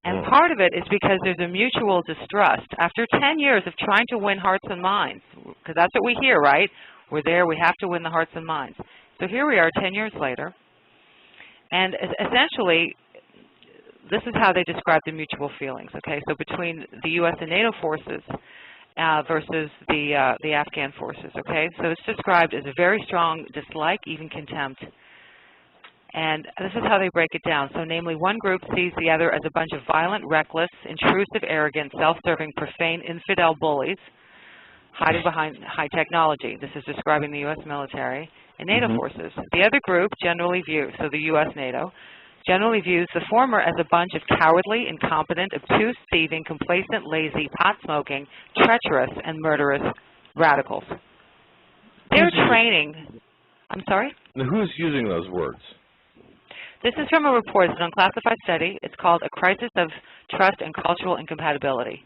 And part of it is because there's a mutual distrust. After 10 years of trying to win hearts and minds, because that's what we hear, right? We're there, we have to win the hearts and minds. So here we are 10 years later, and essentially, this is how they describe the mutual feelings, okay? So between the U.S. and NATO forces versus the Afghan forces, okay? So it's described as a very strong dislike, even contempt. And this is how they break it down. So namely, one group sees the other as a bunch of violent, reckless, intrusive, arrogant, self-serving, profane, infidel bullies hiding behind high technology. This is describing the U.S. military and NATO forces. The other group generally views, so the U.S. NATO, generally views the former as a bunch of cowardly, incompetent, obtuse, thieving, complacent, lazy, pot-smoking, treacherous, and murderous radicals. They're training. I'm sorry? Now, who's using those words? This is from a report. It's an unclassified study. It's called A Crisis of Trust and Cultural Incompatibility.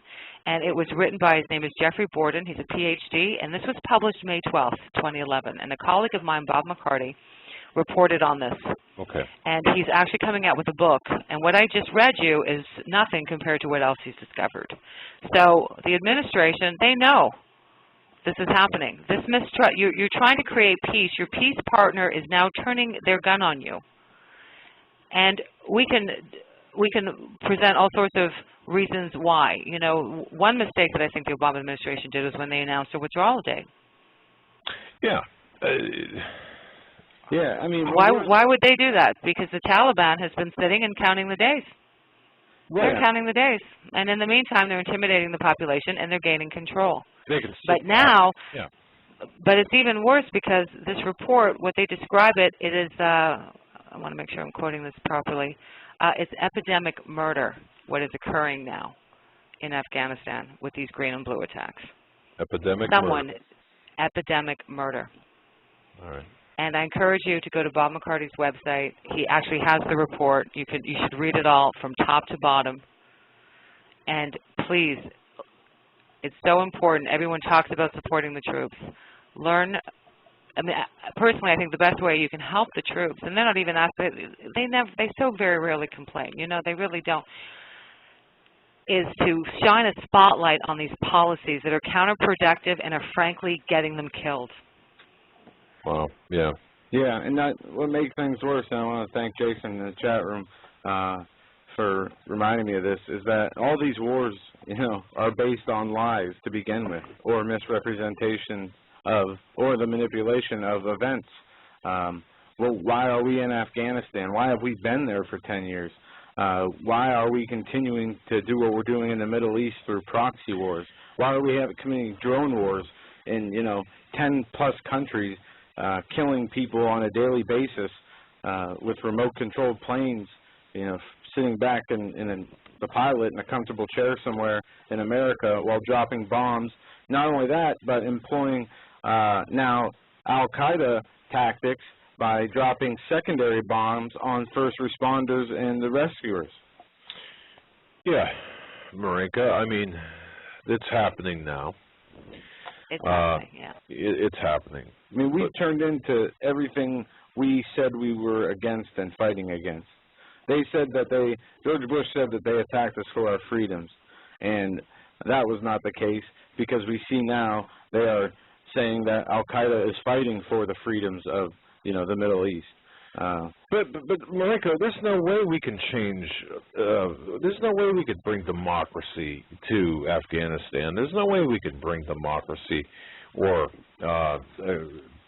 And it was written by, his name is Jeffrey Borden. He's a PhD. And this was published May 12th, 2011. And a colleague of mine, Bob McCarty, reported on this. Okay. And he's actually coming out with a book. And what I just read you is nothing compared to what else he's discovered. So the administration, they know this is happening. This mistrust, you're trying to create peace. Your peace partner is now turning their gun on you. And we can present all sorts of reasons why. You know, one mistake that I think the Obama administration did was when they announced a withdrawal date. Yeah. Yeah, I mean, why would they do that? Because the Taliban has been sitting and counting the days. They're counting the days, and in the meantime, they're intimidating the population and they're gaining control. But now, but it's even worse because this report, what they describe it is. I want to make sure I'm quoting this properly. It's epidemic murder, what is occurring now in Afghanistan with these green and blue attacks. Epidemic murder. Epidemic murder. All right. And I encourage you to go to Bob McCarty's website. He actually has the report. You should read it all from top to bottom. And please, it's so important. Everyone talks about supporting the troops. Learn. I mean, personally, I think the best way you can help the troops, and they're not even asked, they so very rarely complain. You know, they really don't, is to shine a spotlight on these policies that are counterproductive and are frankly getting them killed. Wow, yeah. Yeah, and what makes things worse, and I want to thank Jason in the chat room for reminding me of this, is that all these wars, you know, are based on lies to begin with, or misrepresentation or the manipulation of events. Well, why are we in Afghanistan? Why have we been there for 10 years? Why are we continuing to do what we're doing in the Middle East through proxy wars? Why are we committing drone wars in 10+ countries, killing people on a daily basis with remote-controlled planes, sitting back in the pilot in a comfortable chair somewhere in America while dropping bombs? Not only that, but employing now Al-Qaeda tactics by dropping secondary bombs on first responders and the rescuers. Yeah, Marinka, I mean, it's happening now. It's happening, yeah. It's happening. I mean, we turned into everything we said we were against and fighting against. They said that George Bush said that they attacked us for our freedoms, and that was not the case, because we see now they are saying that Al-Qaeda is fighting for the freedoms of the Middle East. But Marinka, there's no way we can change. There's no way we could bring democracy to Afghanistan. There's no way we could bring democracy, or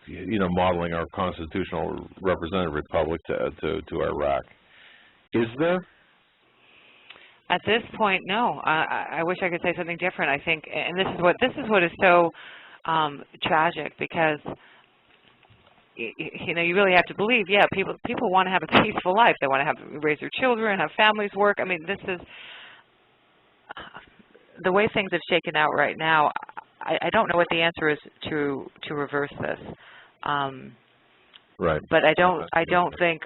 modeling our constitutional representative republic to Iraq. Is there? At this point, no. I wish I could say something different. I think, and this is what is so tragic, because you really have to believe, yeah, people want to have a peaceful life. They want to raise their children, have families, work. I mean, this is the way things have shaken out right now. I don't know what the answer is to reverse this. Right. But I don't think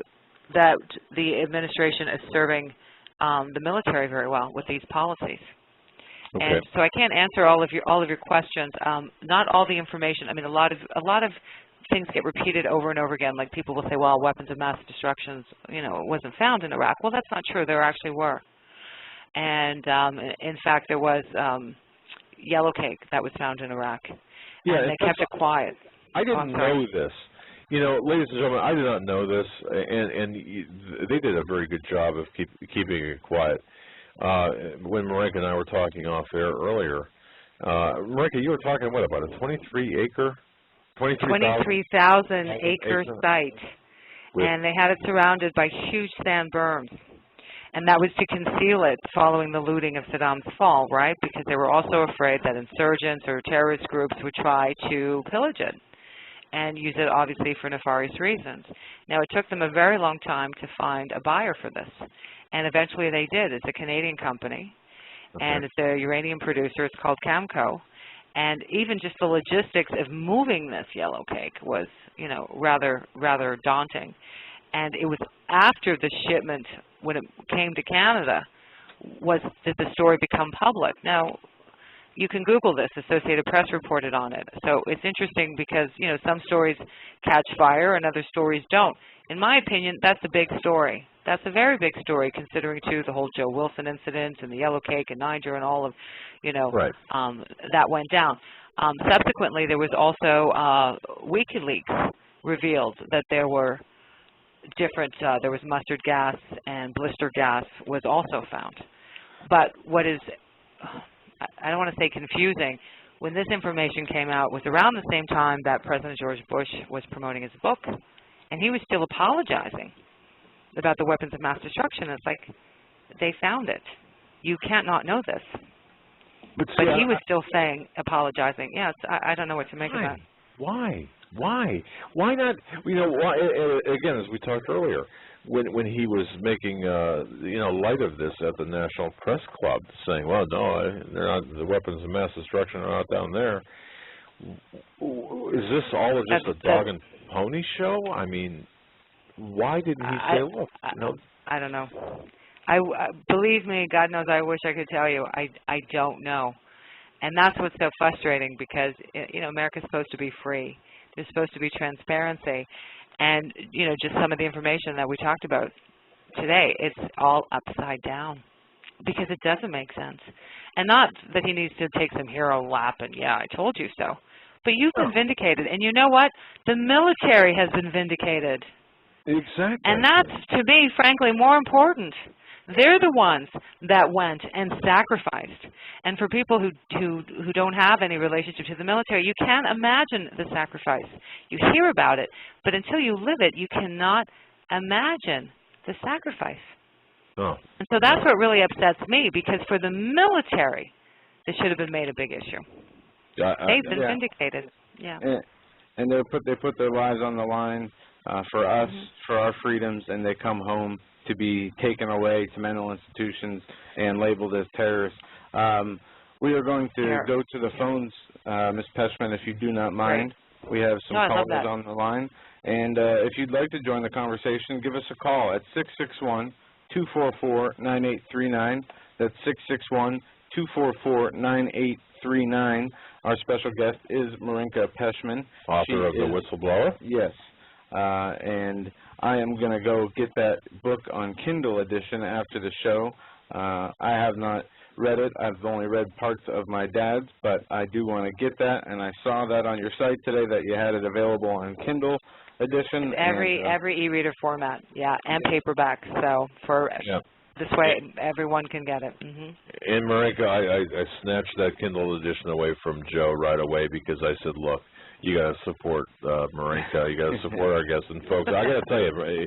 that the administration is serving the military very well with these policies. Okay. And so I can't answer all of your questions. Not all the information. I mean, a lot of things get repeated over and over again. Like, people will say, well, weapons of mass destruction, it wasn't found in Iraq. Well, that's not true. There actually were. And in fact, there was yellow cake that was found in Iraq. Yeah, and they kept it quiet. I didn't know this. Ladies and gentlemen, I did not know this, and they did a very good job of keeping it quiet. When Marinka and I were talking off air earlier, Marinka, you were talking, what, about a 23,000 acre site, and they had it surrounded by huge sand berms, and that was to conceal it following the looting of Saddam's fall, right? Because they were also afraid that insurgents or terrorist groups would try to pillage it and use it, obviously, for nefarious reasons. Now, it took them a very long time to find a buyer for this, and eventually they did. It's a Canadian company, and it's a uranium producer. It's called Camco. And even just the logistics of moving this yellow cake was, rather daunting. And it was after the shipment, when it came to Canada, did the story become public. Now, you can Google this. Associated Press reported on it. So it's interesting because, some stories catch fire and other stories don't. In my opinion, that's a big story. That's a very big story, considering, too, the whole Joe Wilson incident and the yellow cake in Niger and all of, that went down. Subsequently, there was also WikiLeaks revealed that there were different, there was mustard gas and blister gas was also found. But what is, I don't want to say confusing, when this information came out was around the same time that President George Bush was promoting his book, and he was still apologizing about the weapons of mass destruction. It's like, they found it. You can't not know this. But he was still saying, apologizing. Yeah, I don't know what to make of that. Why? Why not? Why, again, as we talked earlier, when he was making light of this at the National Press Club, saying, well, no, they're not, the weapons of mass destruction are not down there. Is this all just a dog and pony show? I mean, why didn't he say, look, I don't know. Believe me, God knows, I wish I could tell you. I don't know. And that's what's so frustrating, because, America's supposed to be free. There's supposed to be transparency. And, just some of the information that we talked about today, it's all upside down, because it doesn't make sense. And not that he needs to take some hero lap and, yeah, I told you so. But you've been vindicated. And you know what? The military has been vindicated. Exactly. And that's, to me, frankly, more important. They're the ones that went and sacrificed. And for people who don't have any relationship to the military, you can't imagine the sacrifice. You hear about it, but until you live it, you cannot imagine the sacrifice. Oh. And so that's what really upsets me, because for the military, this should have been made a big issue. They've been vindicated. Yeah. And they put their lives on the line for us, for our freedoms, and they come home to be taken away to mental institutions and labeled as terrorists. We are going to go to the phones, Ms. Peshman, if you do not mind. Great. We have some callers on the line. And if you'd like to join the conversation, give us a call at 661-244-9839. That's 661-244-9839. Our special guest is Marinka Peshman. Author of The Whistleblower? Yes. And I am going to go get that book on Kindle edition after the show. I have not read it. I've only read parts of my dad's, but I do want to get that. And I saw that on your site today that you had it available on Kindle edition. Every e-reader format, and paperback. So this way everyone can get it. And Marinka, I snatched that Kindle edition away from Joe right away because I said, look, you got to support Marinka. You got to support our guests and folks. I got to tell you,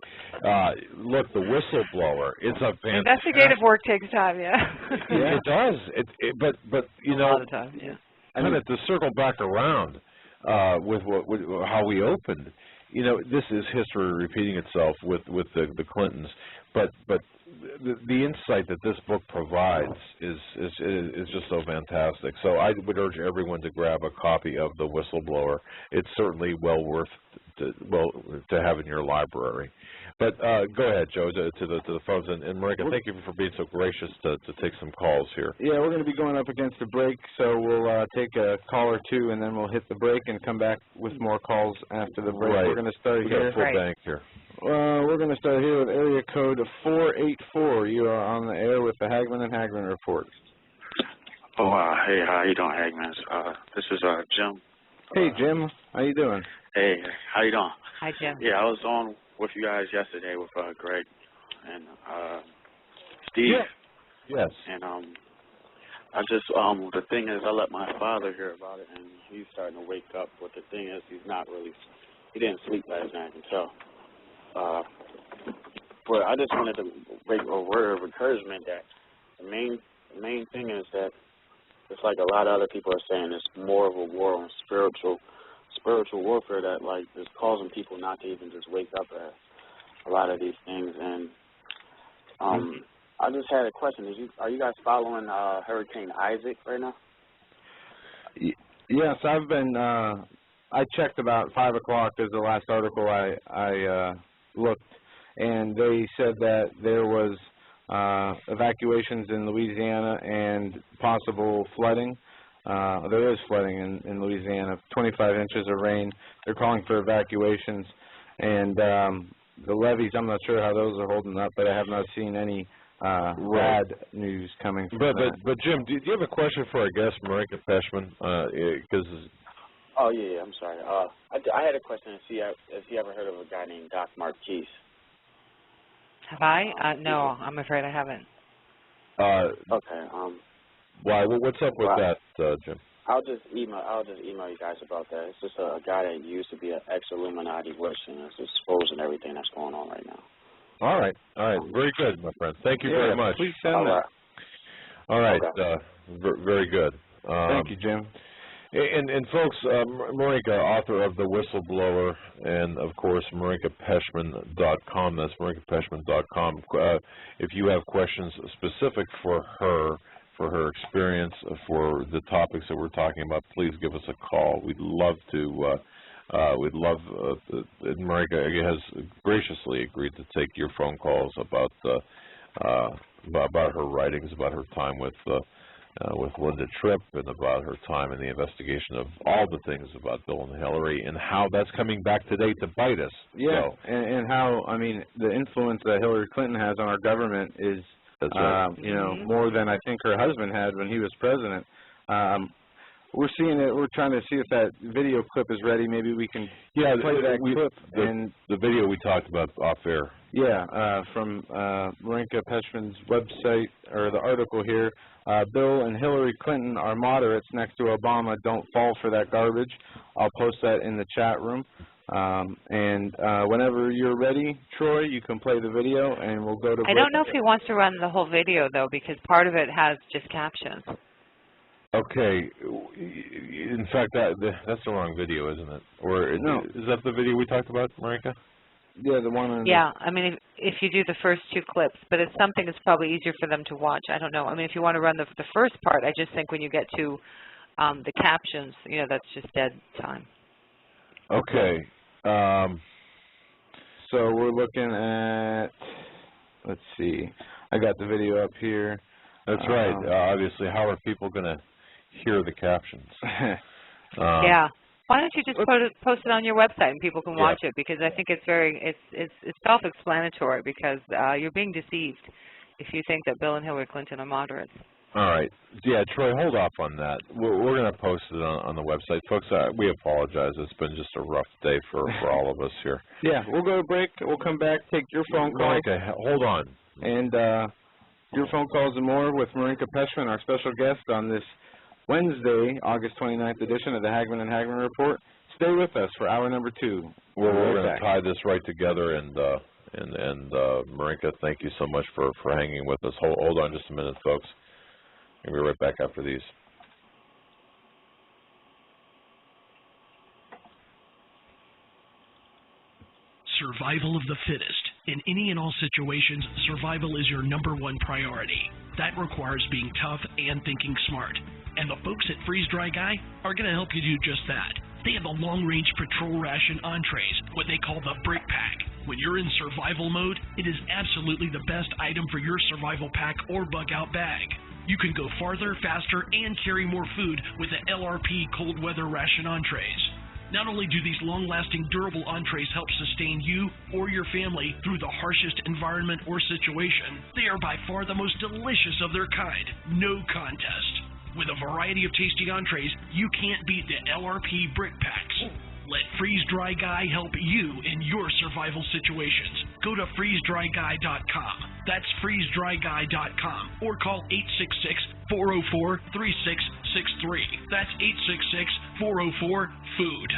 look, The Whistleblower. It's a fantastic. Investigative work takes time. It does. But you know, a lot of time. Kind of to circle back around with how we opened. You know, this is history repeating itself with the Clintons, but the insight that this book provides is just so fantastic. So I would urge everyone to grab a copy of The Whistleblower. It's certainly well worth to have in your library. But go ahead, Joe, to the phones. And Marinka, thank you for being so gracious to take some calls here. Yeah, we're going to be going up against a break, so we'll take a call or two, and then we'll hit the break and come back with more calls after the break. Right. We're going to start we here. Got a full bank here. We're going to start here with area code 484. You are on the air with the Hagmann and Hagmann Report. Hey, how you doing, Hagmann? This is Jim. Hey, Jim. How you doing? Hey, how you doing? Hi, Jim. Yeah, I was on with you guys yesterday with Greg and Steve. Yes. And I just the thing is, I let my father hear about it, and he's starting to wake up. But the thing is, he didn't sleep last night, I can tell. But I just wanted to make a word of encouragement that the main thing is that it's like a lot of other people are saying, it's more of a war on spiritual warfare that like is causing people not to even just wake up at a lot of these things. And I just had a question. Are you guys following Hurricane Isaac right now? Yes, I've been. I checked about 5 o'clock is the last article I looked, and they said that there was evacuations in Louisiana and possible flooding. There is flooding in Louisiana, 25 inches of rain. They're calling for evacuations, and the levees, I'm not sure how those are holding up, but I have not seen any bad news coming from that. But Jim, do you have a question for our guest, Marinka Peshman? Oh, yeah, I'm sorry. I had a question. Has he ever heard of a guy named Doc Marquise? Have I? No, I'm afraid I haven't. Okay. Why? What's up with that, Jim? I'll just email you guys about that. It's just a guy that used to be an ex-Illuminati witch, and it's exposing everything that's going on right now. All right. Very good, my friend. Thank you very much. Please send that. All right. Okay. Very good. Thank you, Jim. And folks, Marinka, author of The Whistleblower, and of course marinkapeshman.com. That's marinkapeshman.com. If you have questions specific for her experience, for the topics that we're talking about, please give us a call. We'd love to. Marinka has graciously agreed to take your phone calls about her writings, about her time with Linda Tripp, and about her time in the investigation of all the things about Bill and Hillary, and how that's coming back today to bite us. Yeah, so. And how, I mean, the influence that Hillary Clinton has on our government is, you know, more than I think her husband had when he was president. we're seeing it. We're trying to see if that video clip is ready. Maybe we can play that clip. The video we talked about off air. Yeah, from Marinka Peshman's website, or the article here. Bill and Hillary Clinton are moderates next to Obama. Don't fall for that garbage. I'll post that in the chat room. And whenever you're ready, Troy, you can play the video, and we'll go to break. I don't know if he wants to run the whole video, though, because part of it has just captions. Okay. In fact, that's the wrong video, isn't it? Or no. Is that the video we talked about, Marinka? Yeah, the one on yeah, I mean, if you do the first 2 clips, but it's something that's probably easier for them to watch. I don't know. I mean, if you want to run the first part, I just think when you get to the captions, you know, that's just dead time. Okay. So we're looking at, let's see, I got the video up here. That's right. Obviously, how are people going to hear the captions? Yeah. Why don't you just post it on your website and people can watch it, because I think it's it's self-explanatory, because you're being deceived if you think that Bill and Hillary Clinton are moderates. All right. Yeah, Troy, hold off on that. We're going to post it on the website. Folks, we apologize. It's been just a rough day for all of us here. Yeah, we'll go to break. We'll come back, take your phone calls. Okay, hold on. And your phone calls and more with Marinka Peshman, our special guest on this Wednesday, August 29th edition of the Hagmann and Hagmann Report. Stay with us for hour number 2. We're going to tie this right together, and Marinka, thank you so much for hanging with us. Hold on just a minute, folks. We'll be right back after these. Survival of the fittest. In any and all situations, survival is your #1 priority. That requires being tough and thinking smart. And the folks at Freeze Dry Guy are going to help you do just that. They have the long-range patrol ration entrees, what they call the Brick Pack. When you're in survival mode, it is absolutely the best item for your survival pack or bug-out bag. You can go farther, faster, and carry more food with the LRP cold weather ration entrees. Not only do these long-lasting, durable entrees help sustain you or your family through the harshest environment or situation, they are by far the most delicious of their kind. No contest. With a variety of tasty entrees, you can't beat the LRP Brick Packs. Let Freeze Dry Guy help you in your survival situations. Go to freezedryguy.com. That's freezedryguy.com, or call 866-404-3663. That's 866-404-FOOD.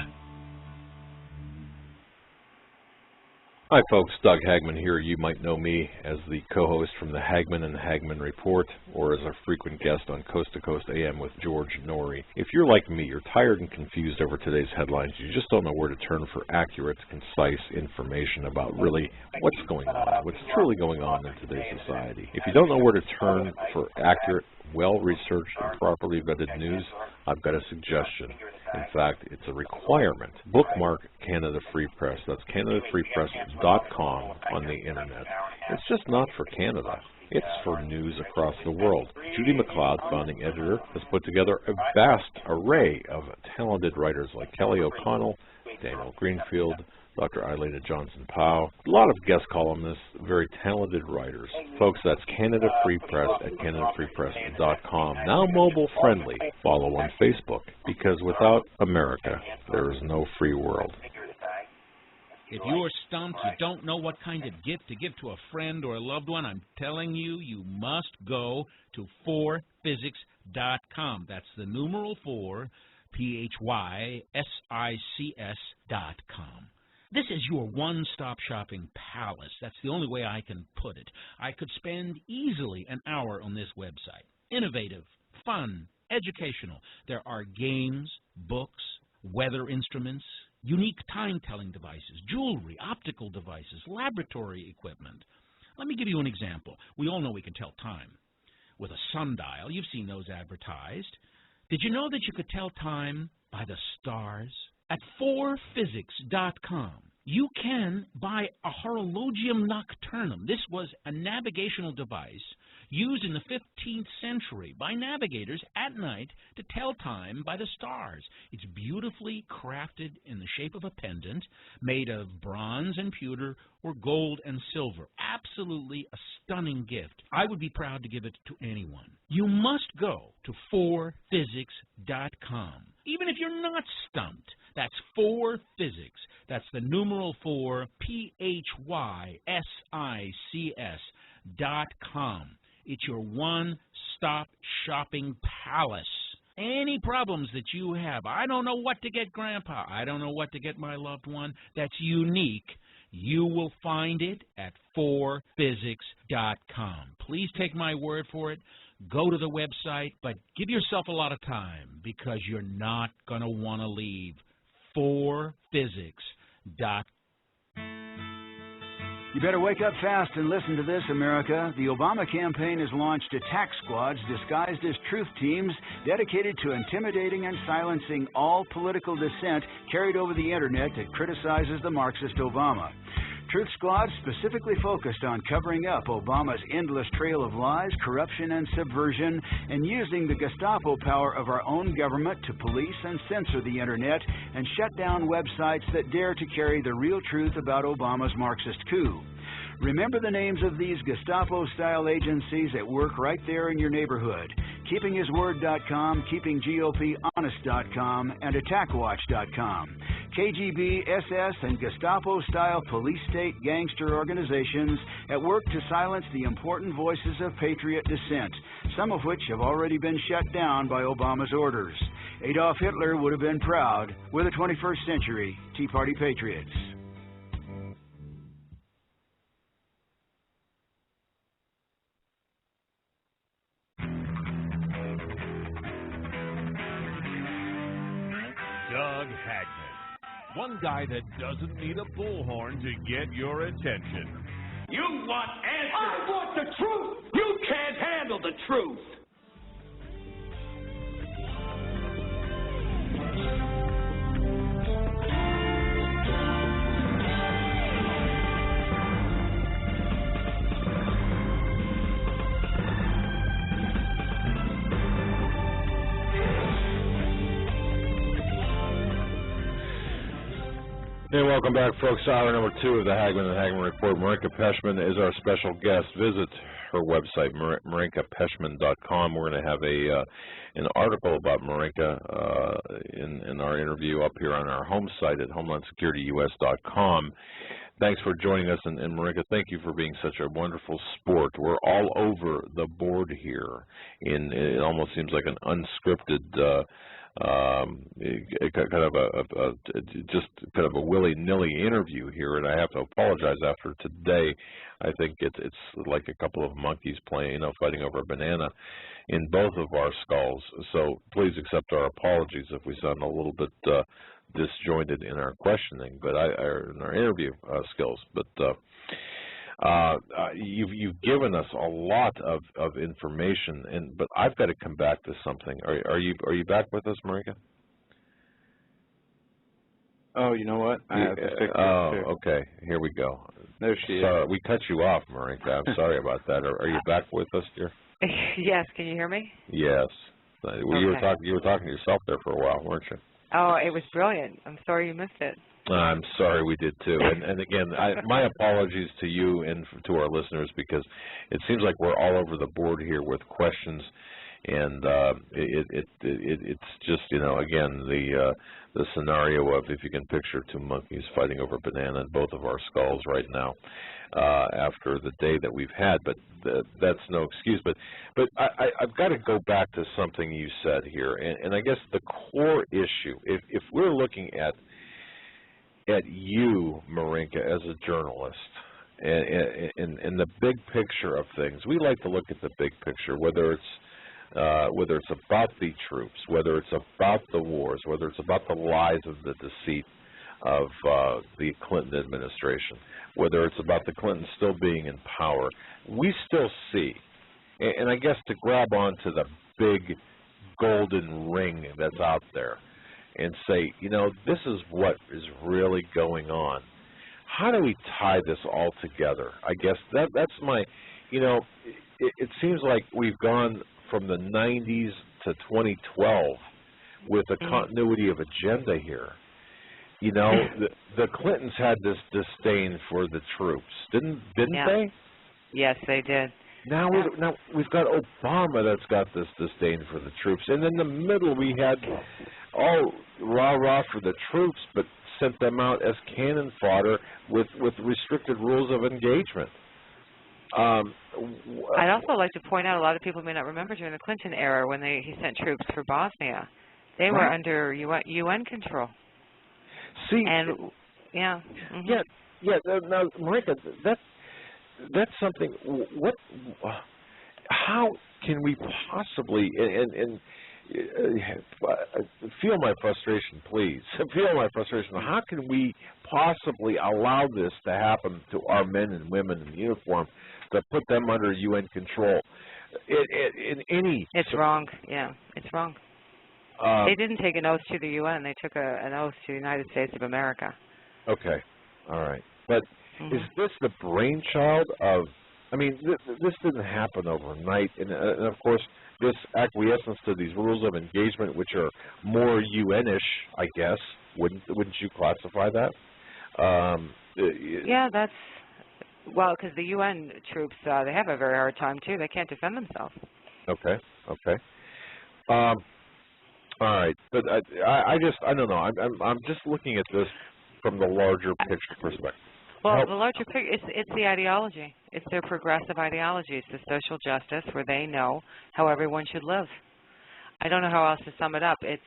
Hi folks, Doug Hagmann here. You might know me as the co-host from the Hagmann and Hagmann Report, or as a frequent guest on Coast to Coast AM with George Norrie. If you're like me, you're tired and confused over today's headlines. You just don't know where to turn for accurate, concise information about really what's going on, what's truly going on in today's society. If you don't know where to turn for accurate, well-researched, and properly vetted news, I've got a suggestion. In fact, it's a requirement. Bookmark Canada Free Press. That's CanadaFreePress.com on the internet. It's just not for Canada. It's for news across the world. Judy McLeod, founding editor, has put together a vast array of talented writers like Kelly O'Connell, Daniel Greenfield, Dr. Eileen Johnson-Powell, a lot of guest columnists, very talented writers. Folks, that's Canada Free Press at CanadaFreePress.com. Now mobile friendly. Follow on Facebook, because without America, there is no free world. If you're stumped, you don't know what kind of gift to give to a friend or a loved one, I'm telling you, you must go to 4physics.com. That's the numeral 4, PHYSICS.com. This is your one-stop shopping palace. That's the only way I can put it. I could spend easily an hour on this website. Innovative, fun, educational. There are games, books, weather instruments, unique time-telling devices, jewelry, optical devices, laboratory equipment. Let me give you an example. We all know we can tell time with a sundial. You've seen those advertised. Did you know that you could tell time by the stars? At 4physics.com, You can buy a horologium nocturnum. This was a navigational device used in the 15th century by navigators at night to tell time by the stars. It's beautifully crafted in the shape of a pendant made of bronze and pewter or gold and silver. Absolutely a stunning gift. I would be proud to give it to anyone. You must go to 4physics.com. Even if you're not stumped, that's 4physics. That's the numeral 4, PHYSICS.com. It's your one-stop shopping palace. Any problems that you have, I don't know what to get Grandpa, I don't know what to get my loved one, that's unique, you will find it at 4physics.com. Please take my word for it. Go to the website, but give yourself a lot of time because you're not going to want to leave. 4physics.com. You better wake up fast and listen to this, America. The Obama campaign has launched attack squads disguised as truth teams dedicated to intimidating and silencing all political dissent carried over the Internet that criticizes the Marxist Obama. Truth squads specifically focused on covering up Obama's endless trail of lies, corruption, and subversion, and using the Gestapo power of our own government to police and censor the Internet and shut down websites that dare to carry the real truth about Obama's Marxist coup. Remember the names of these Gestapo-style agencies at work right there in your neighborhood. KeepingHisWord.com, KeepingGOPHonest.com, and AttackWatch.com. KGB, SS, and Gestapo-style police-state gangster organizations at work to silence the important voices of patriot dissent, some of which have already been shut down by Obama's orders. Adolf Hitler would have been proud. We're the 21st century Tea Party patriots. Doug Hagmann. One guy that doesn't need a bullhorn to get your attention. You want answers! I want the truth! You can't handle the truth! Hey, welcome back, folks. Hour number 2 of the Hagmann and Hagmann Report. Marinka Peshman is our special guest. Visit her website, marinkapeshman.com. We're going to have an article about Marinka in our interview up here on our home site at homelandsecurityus.com. Thanks for joining us, and Marinka, thank you for being such a wonderful sport. We're all over the board here. It almost seems like an unscripted kind of a willy-nilly interview here, and I have to apologize after today. I think it's like a couple of monkeys playing, fighting over a banana in both of our skulls. So please accept our apologies if we sound a little bit disjointed in our questioning, but in our interview skills. But you've given us a lot of information, but I've got to come back to something. Are you back with us, Marinka? Oh, you know what? I have to fix it. Oh, okay. Here we go. There she is. Sorry, we cut you off, Marinka. I'm sorry about that. Are you back with us, dear? Yes. Can you hear me? Yes. Okay. You were talking to yourself there for a while, weren't you? Oh, it was brilliant. I'm sorry you missed it. I'm sorry we did too, and again, my apologies to you and to our listeners, because it seems like we're all over the board here with questions, and it's just, again, the scenario of, if you can picture two monkeys fighting over a banana in both of our skulls right now after the day that we've had, but that's no excuse. But I've got to go back to something you said here, and I guess the core issue, if we're looking at you, Marinka, as a journalist, and the big picture of things, we like to look at the big picture, whether it's about the troops, whether it's about the wars, whether it's about the lies of the deceit of the Clinton administration, whether it's about the Clintons still being in power, we still see, and I guess to grab onto the big golden ring that's out there and say, this is what is really going on. how do we tie this all together? I guess that's my, you know, it seems like we've gone from the 90s to 2012 with a continuity of agenda here. You know, the Clintons had this disdain for the troops, didn't they? Yes, they did. Now we've got Obama that's got this disdain for the troops, and in the middle we had all rah-rah for the troops, but sent them out as cannon fodder with restricted rules of engagement. I'd also like to point out, a lot of people may not remember during the Clinton era when he sent troops for Bosnia, they were under UN control. See, and now, Marika, that's something. How can we possibly and feel my frustration, please? Feel my frustration. How can we possibly allow this to happen to our men and women in uniform, to put them under UN control? It's wrong. Yeah, it's wrong. They didn't take an oath to the UN. They took an oath to the United States of America. Okay. All right. But is this the brainchild of, I mean, this didn't happen overnight. And of course, this acquiescence to these rules of engagement, which are more UN-ish, I guess, wouldn't you classify that? Yeah, that's, well, because the UN troops, they have a very hard time, too. They can't defend themselves. Okay. All right, but I don't know. I'm just looking at this from the larger picture perspective. Well, the larger picture, it's the ideology. It's their progressive ideology. It's the social justice where they know how everyone should live. I don't know how else to sum it up. It's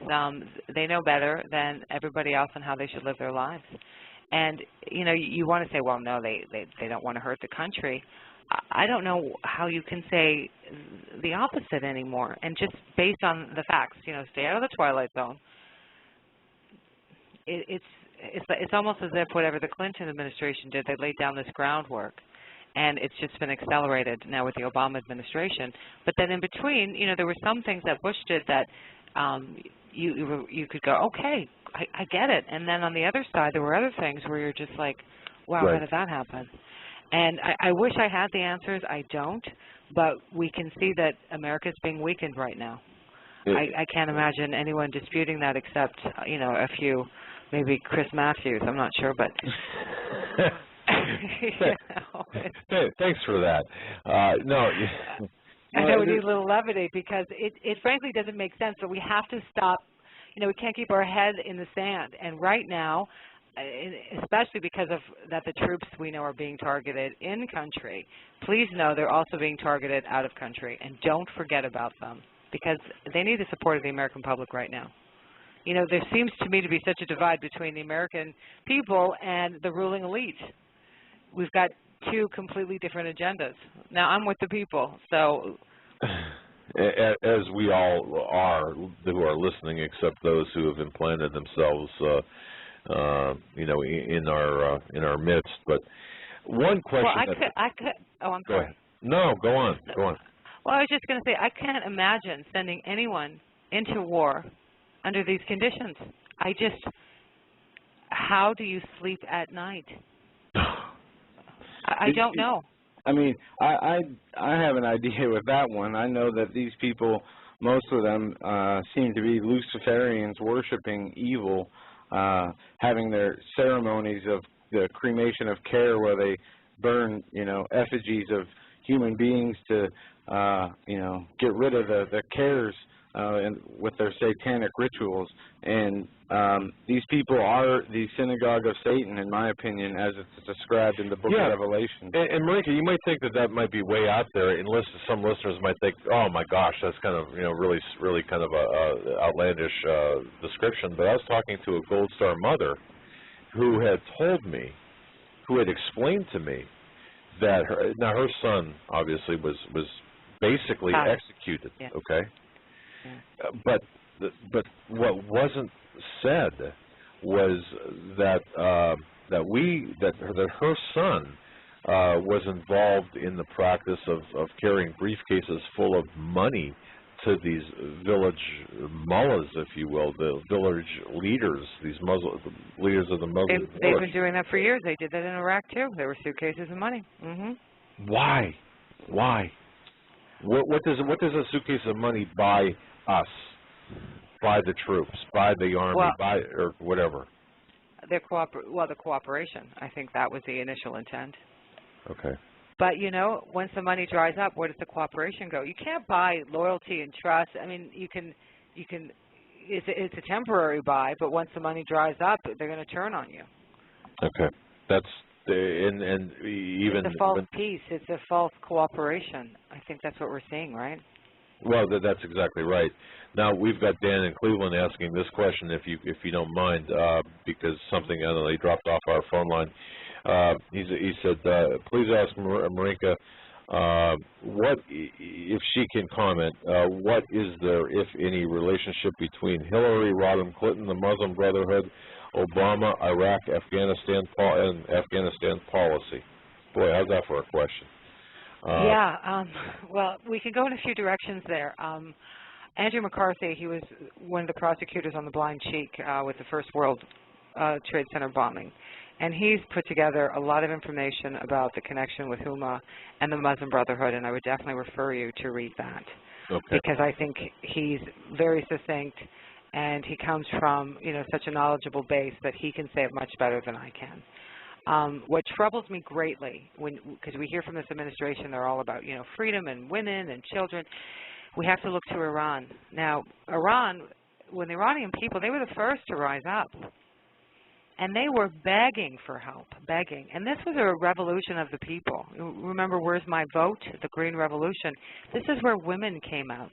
they know better than everybody else on how they should live their lives. And you know, you want to say, well, no, they don't want to hurt the country. I don't know how you can say the opposite anymore. And just based on the facts, you know, stay out of the twilight zone. It's almost as if whatever the Clinton administration did, they laid down this groundwork, and it's just been accelerated now with the Obama administration. But then in between, you know, there were some things that Bush did that you could go, okay, I get it. And then on the other side, there were other things where you're just like, wow, how did that happen? And I wish I had the answers. I don't, but we can see that America is being weakened right now. I can't imagine anyone disputing that except, you know, a few, maybe Chris Matthews. I'm not sure, but thanks for that. No, I know we need a little levity because it frankly doesn't make sense. But we have to stop. You know, we can't keep our head in the sand. And right now, especially because of that, the troops we know are being targeted in country. Please know they're also being targeted out of country, and don't forget about them because they need the support of the American public right now. You know, there seems to me to be such a divide between the American people and the ruling elite. We've got two completely different agendas. Now, I'm with the people, so... As we all are who are listening, except those who have implanted themselves, you know, in our midst. But one question... Well, I could... Oh, I'm sorry. Go ahead. No, go on. Well, I was just going to say, I can't imagine sending anyone into war under these conditions. How do you sleep at night? I don't know. I mean, I have an idea with that one. I know that these people, most of them, seem to be Luciferians worshiping evil, having their ceremonies of the cremation of care where they burn, you know, effigies of human beings to, you know, get rid of the cares and with their satanic rituals. And these people are the synagogue of Satan, in my opinion, as it's described in the Book of Revelation. And Marika, you might think that might be way out there, and some listeners might think, oh my gosh, that's kind of, you know, really kind of a outlandish description. But I was talking to a Gold Star mother who had told me, who had explained to me that her son obviously was basically executed. Yeah. Okay. Yeah. But what wasn't said was that her son was involved in the practice of carrying briefcases full of money to these village mullahs, if you will, the village leaders, these Muslim leaders of the Muslim They've been doing that for years. They did that in Iraq too. There were suitcases of money. Why? What does a suitcase of money buy us? Buy the troops? Buy the army? Buy or whatever? The cooperation. I think that was the initial intent. Okay. But, you know, once the money dries up, where does the cooperation go? You can't buy loyalty and trust. I mean, you can. It's a temporary buy, but once the money dries up, they're going to turn on you. Okay, that's and even it's a false peace. It's a false cooperation. I think that's what we're seeing, right? Well, that's exactly right. Now we've got Dan in Cleveland asking this question, if you don't mind, because something I don't know, he dropped off our phone line. He said, please ask Marinka, what, if she can comment, what is there, if any, relationship between Hillary, Rodham Clinton, the Muslim Brotherhood, Obama, Iraq, Afghanistan, and Afghanistan policy? Boy, how's that for a question? Well, we could go in a few directions there. Andrew McCarthy, he was one of the prosecutors on the Blind Cheek with the First World Trade Center bombing. And he's put together a lot of information about the connection with Huma and the Muslim Brotherhood, and I would definitely refer you to read that. Okay. Because I think he's very succinct, and he comes from, you know, such a knowledgeable base that he can say it much better than I can. What troubles me greatly, because we hear from this administration, they're all about, you know, freedom and women and children. We have to look to Iran. Now, Iran, when the Iranian people, they were the first to rise up. And they were begging for help, begging. And this was a revolution of the people. Remember, Where's My Vote? The Green Revolution. This is where women came out.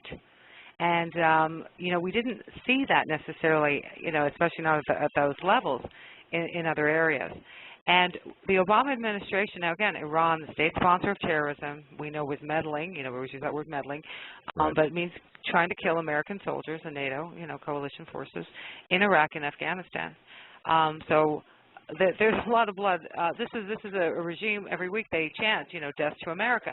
And, you know, we didn't see that necessarily, you know, especially not at those levels in other areas. And the Obama administration, now again, Iran, the state sponsor of terrorism, we know was meddling, you know, we always use that word meddling, right. But it means trying to kill American soldiers and NATO, you know, coalition forces in Iraq and Afghanistan. So there's a lot of blood. This is a regime, every week they chant, you know, death to America.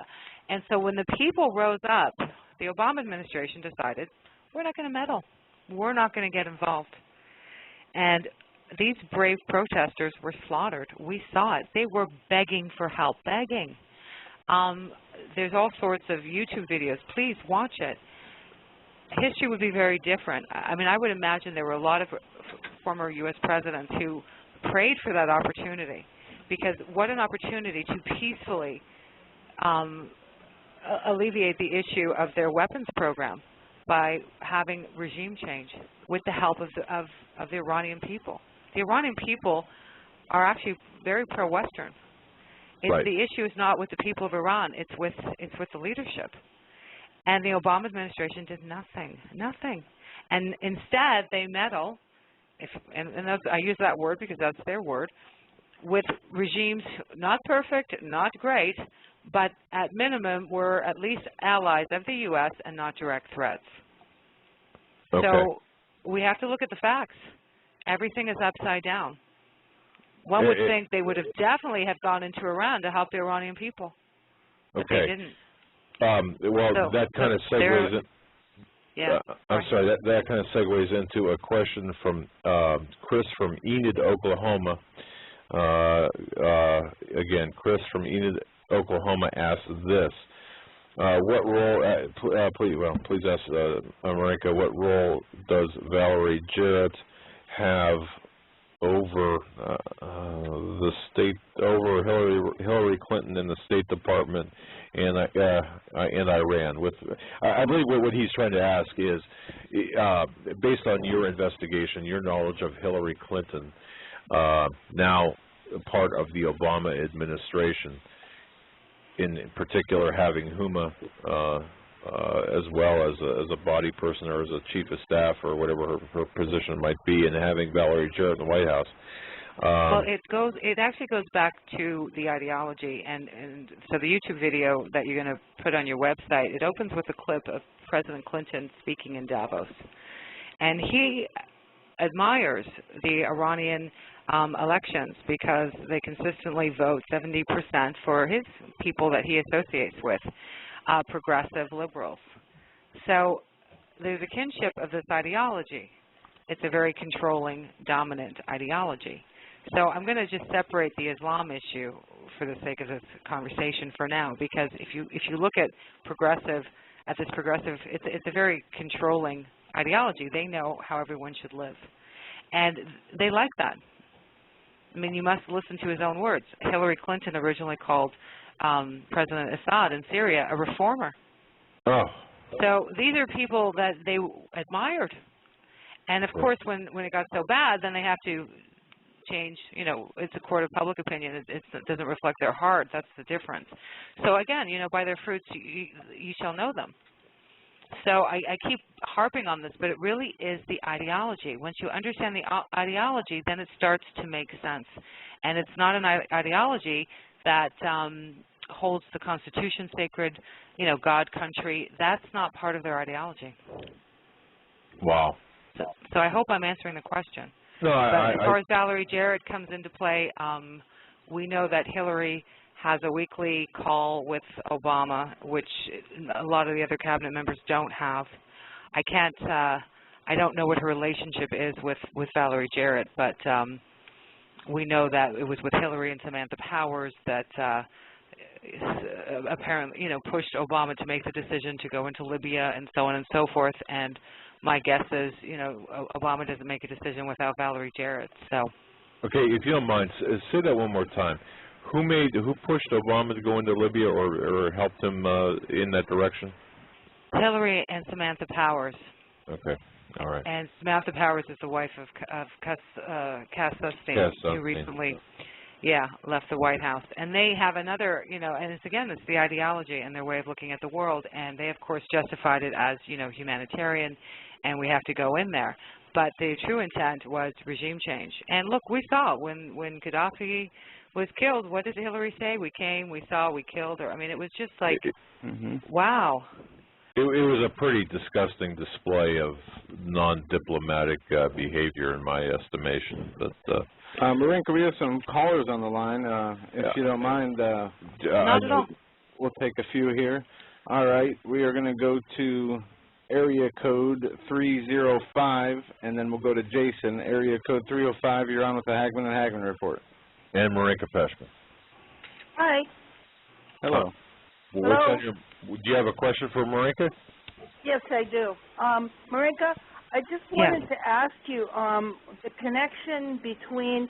And so when the people rose up, the Obama administration decided, we're not going to meddle. We're not going to get involved. And these brave protesters were slaughtered. We saw it. They were begging for help, begging. There's all sorts of YouTube videos. Please watch it. History would be very different. I mean, I would imagine there were a lot of former U.S. presidents who prayed for that opportunity, because what an opportunity to peacefully alleviate the issue of their weapons program by having regime change with the help of the Iranian people. The Iranian people are actually very pro-Western. Right. The issue is not with the people of Iran, it's with the leadership. And the Obama administration did nothing. And instead, they meddle, I use that word because that's their word, with regimes not perfect, not great, but at minimum were at least allies of the U.S. and not direct threats. Okay. So we have to look at the facts. Everything is upside down. One would think they would have definitely have gone into Iran to help the Iranian people, but they didn't. That kind of segues in. Yeah. I'm sorry. That kind of segues into a question from Chris from Enid, Oklahoma. Again, Chris from Enid, Oklahoma asks this: what role? Please ask Marinka. What role does Valerie Jarrett have over the state, over Hillary Clinton and the State Department and Iran? I believe what he's trying to ask is, based on your investigation, your knowledge of Hillary Clinton, now part of the Obama administration, in particular having Huma as well as a body person or as a chief of staff or whatever her position might be, and having Valerie Jarrett in the White House. Well, it actually goes back to the ideology, and so the YouTube video that you're going to put on your website, it opens with a clip of President Clinton speaking in Davos, and he admires the Iranian elections because they consistently vote 70% for his people that he associates with, progressive liberals. So there's a kinship of this ideology. It's a very controlling, dominant ideology. So I'm going to just separate the Islam issue for the sake of this conversation for now, because if you look at this progressive, it's a very controlling ideology. They know how everyone should live, and they like that. I mean, you must listen to his own words. Hillary Clinton originally called President Assad in Syria a reformer. Oh. So these are people that they admired. And, of course, when it got so bad, then they have to change. You know, it's a court of public opinion. It doesn't reflect their heart. That's the difference. So, again, you know, by their fruits you shall know them. So I keep harping on this, but it really is the ideology. Once you understand the ideology, then it starts to make sense. And it's not an ideology that holds the Constitution sacred, you know, God, country. That's not part of their ideology. Wow. So I hope I'm answering the question. No, but as far as Valerie Jarrett comes into play, we know that Hillary has a weekly call with Obama, which a lot of the other cabinet members don't have. I don't know what her relationship is with Valerie Jarrett, but we know that it was with Hillary and Samantha Powers that apparently, you know, pushed Obama to make the decision to go into Libya and so on and so forth. And my guess is, you know, Obama doesn't make a decision without Valerie Jarrett. So. Okay, if you don't mind, say that one more time. Who pushed Obama to go into Libya or helped him in that direction? Hillary and Samantha Powers. Okay, all right. And Samantha Powers is the wife of Cass Sunstein, who recently, left the White House. And they have another, you know, and it's the ideology and their way of looking at the world. And they, of course, justified it as, you know, humanitarian, and we have to go in there. But the true intent was regime change. And look, we saw when Gaddafi was killed, what did Hillary say? We came, we saw, we killed her. I mean, it was just like, wow. It was a pretty disgusting display of non-diplomatic behavior, in my estimation. But Marinka, we have some callers on the line. If you don't mind, not at all. We'll take a few here. All right, we are going to go to area code 305, and then we'll go to Jason. Area code 305, you're on with the Hagmann and Hagmann Report. And Marinka Peshman. Hi. Hello. Hello. Do you have a question for Marinka? Yes, I do. Marinka, I just wanted to ask you the connection between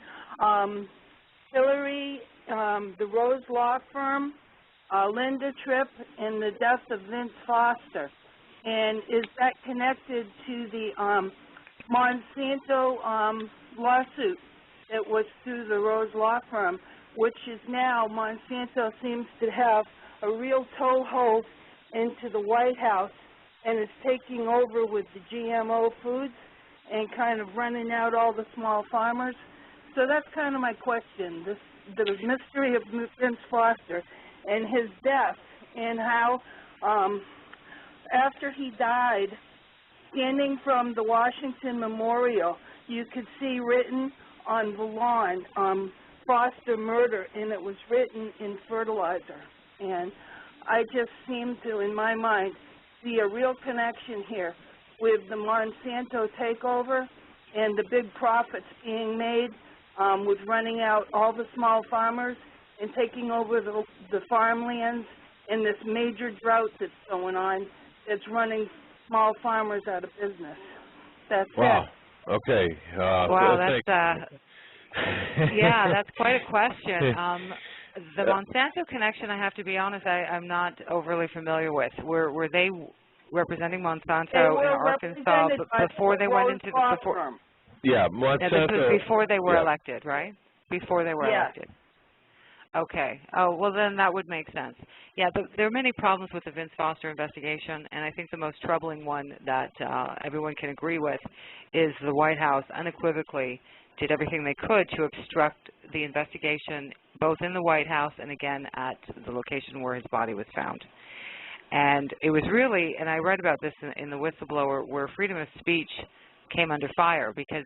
Hillary, the Rose Law Firm, Linda Tripp, and the death of Vince Foster. And is that connected to the Monsanto lawsuit that was through the Rose Law Firm, which is now Monsanto seems to have a real toehold into the White House and is taking over with the GMO foods and kind of running out all the small farmers. So that's kind of my question, the mystery of Vince Foster and his death, and how after he died, standing from the Washington Memorial, you could see written on the lawn, Foster murder, and it was written in fertilizer. And I just seem to, in my mind, see a real connection here with the Monsanto takeover and the big profits being made with running out all the small farmers and taking over the farmlands and this major drought that's going on that's running small farmers out of business. That's it. Okay. Wow, that's that's quite a question. The Monsanto connection, I have to be honest, I'm not overly familiar with. Were they representing Monsanto in Arkansas before they went into the Monsanto. Now, this was before they were elected, right? Before they were elected. Okay. Oh, well, then that would make sense. Yeah, there are many problems with the Vince Foster investigation, and I think the most troubling one that everyone can agree with is the White House unequivocally did everything they could to obstruct the investigation, both in the White House and, again, at the location where his body was found. And it was really, and I read about this in the whistleblower, where freedom of speech came under fire because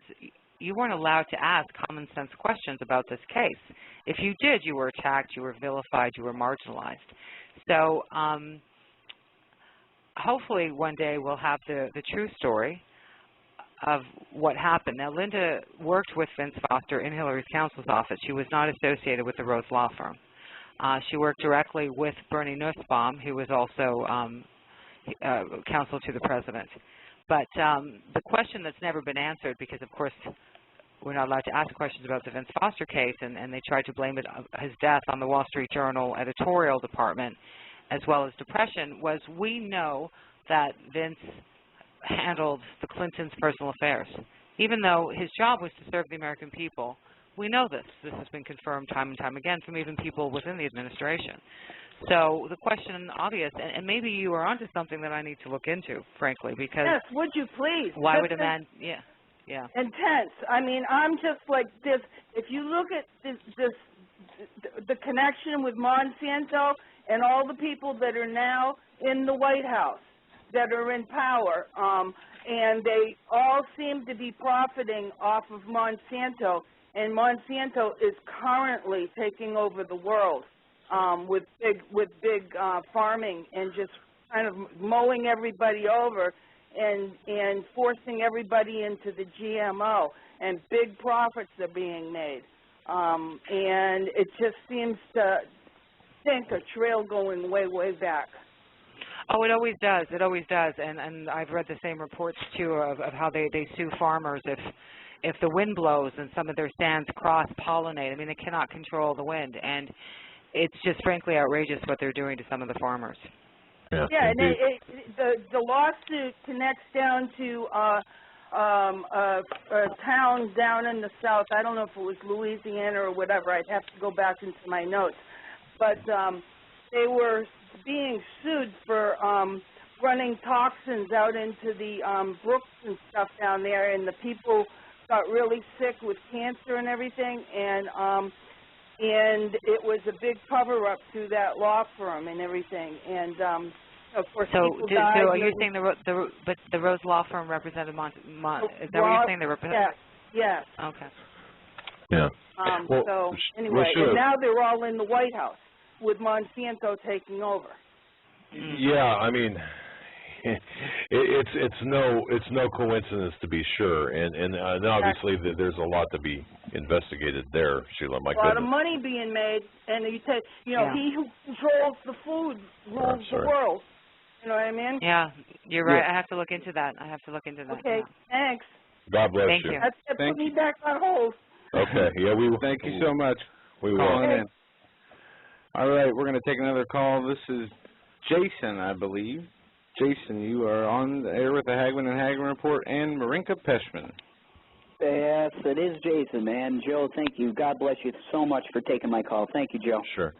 you weren't allowed to ask common sense questions about this case. If you did, you were attacked, you were vilified, you were marginalized. So hopefully one day we'll have the true story of what happened. Now, Linda worked with Vince Foster in Hillary's counsel's office. She was not associated with the Rose Law Firm. She worked directly with Bernie Nussbaum, who was also counsel to the president. But the question that's never been answered, because, of course, we're not allowed to ask questions about the Vince Foster case, and they tried to blame his death on the Wall Street Journal editorial department as well as depression, was we know that Vince handled the Clintons' personal affairs. Even though his job was to serve the American people, we know this. This has been confirmed time and time again from even people within the administration. So the question, obvious, and maybe you are onto something that I need to look into, frankly, because... Yes, would you please? Why would a man... Yeah. Intense. I mean, I'm just like this. If you look at the connection with Monsanto and all the people that are now in the White House, that are in power, and they all seem to be profiting off of Monsanto, and Monsanto is currently taking over the world with big farming and just kind of mowing everybody over and forcing everybody into the GMO, and big profits are being made. And it just seems to think a trail going way, way back. Oh, it always does. It always does. And I've read the same reports, too, of how they sue farmers if the wind blows and some of their stands cross-pollinate. I mean, they cannot control the wind. And it's just frankly outrageous what they're doing to some of the farmers. Yeah, and the lawsuit connects down to a town down in the south. I don't know if it was Louisiana or whatever. I'd have to go back into my notes. But they were being sued for running toxins out into the brooks and stuff down there, and the people got really sick with cancer and everything, and it was a big cover-up through that law firm and everything, and of course people died. So are you saying the Rose Law Firm represented is that what you're saying? They represented? Yes. Okay. Yeah. So anyway, and now they're all in the White House with Monsanto taking over. Yeah, I mean, it's no coincidence, to be sure, and obviously there's a lot to be investigated there, Sheila. My goodness. A lot of money being made, and he who controls the food rules the world. You know what I mean? Yeah, you're right. I have to look into that. Okay, thanks. God bless you. Thank you. That's put me back on hold. Okay, yeah, we will. Thank you so much. We will. Calling in. All right, we're going to take another call. This is Jason, I believe. Jason, you are on the air with the Hagmann and Hagmann Report and Marinka Peshman. Yes, it is Jason, man. Joe, thank you. God bless you so much for taking my call. Thank you, Joe. Sure.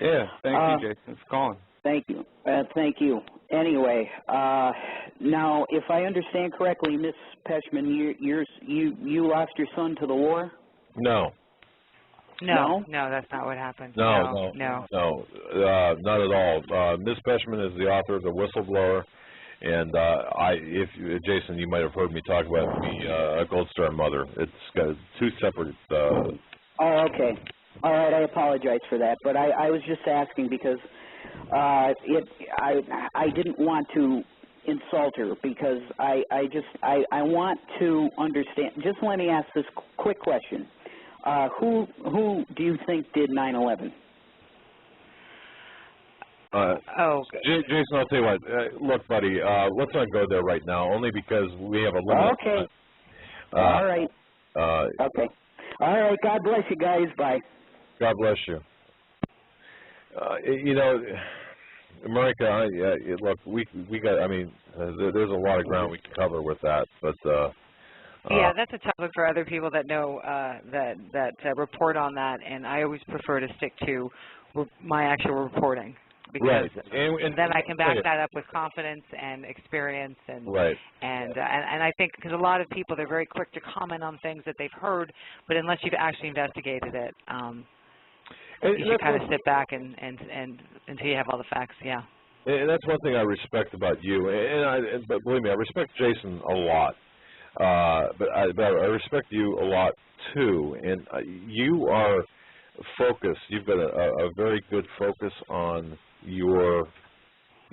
Yeah, thank you, Jason, for calling. Thank you. Thank you. Anyway, now, if I understand correctly, Miss Peshman, you lost your son to the war? No, that's not what happened. No, not at all. Ms. Peshman is the author of The Whistleblower, and Jason, you might have heard me talk about a Gold Star mother. It's got two separate. Oh, okay. All right, I apologize for that, but I was just asking because I didn't want to insult her because I want to understand. Just let me ask this quick question. Who do you think did 9/11? Jason, I'll tell you what. Look, buddy, let's not go there right now, only because we have a limit. Okay. All right. Okay. All right. God bless you guys. Bye. God bless you. America, look, we got. I mean, there's a lot of ground we can cover with that, but. Yeah, that's a topic for other people that know that report on that, and I always prefer to stick to my actual reporting because then I can back that up with confidence and experience, and and I think because a lot of people they're very quick to comment on things that they've heard, but unless you've actually investigated it, you should kind of sit back and until you have all the facts. Yeah. And that's one thing I respect about you, but believe me, I respect Jason a lot. But I respect you a lot too, and you are focused. You've got a very good focus on your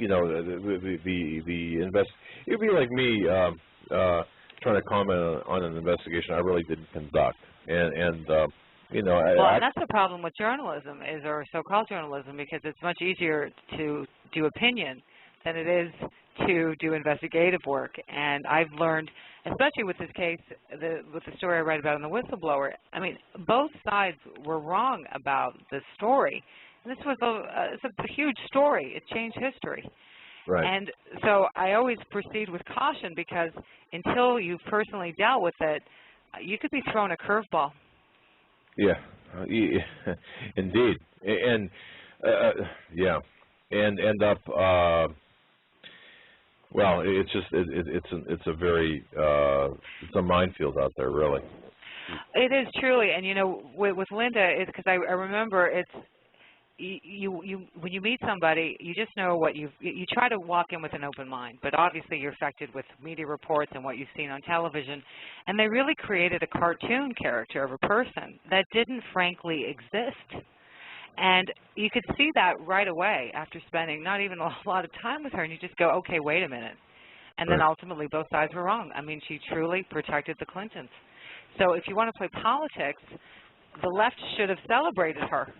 you know, the invest. It'd be like me trying to comment on an investigation I really didn't conduct, and you know. And that's the problem with journalism, or so-called journalism, because it's much easier to do opinion than it is to do investigative work. And I've learned, especially with this case, with the story I read about in the whistleblower, I mean, both sides were wrong about the story. And this was it's a huge story. It changed history. Right. And so I always proceed with caution, because until you've personally dealt with it, you could be thrown a curveball. Yeah, indeed, and yeah, and end up. Well, it's just it's a very it's a minefield out there, really. It is truly, and you know, with Linda, it's because I remember it's. You when you meet somebody, you just know what you try to walk in with an open mind, but obviously you're affected with media reports and what you've seen on television, and they really created a cartoon character of a person that didn't frankly exist. And you could see that right away after spending not even a lot of time with her, and you just go, okay, wait a minute. And then ultimately both sides were wrong. I mean, she truly protected the Clintons. So if you want to play politics, the left should have celebrated her.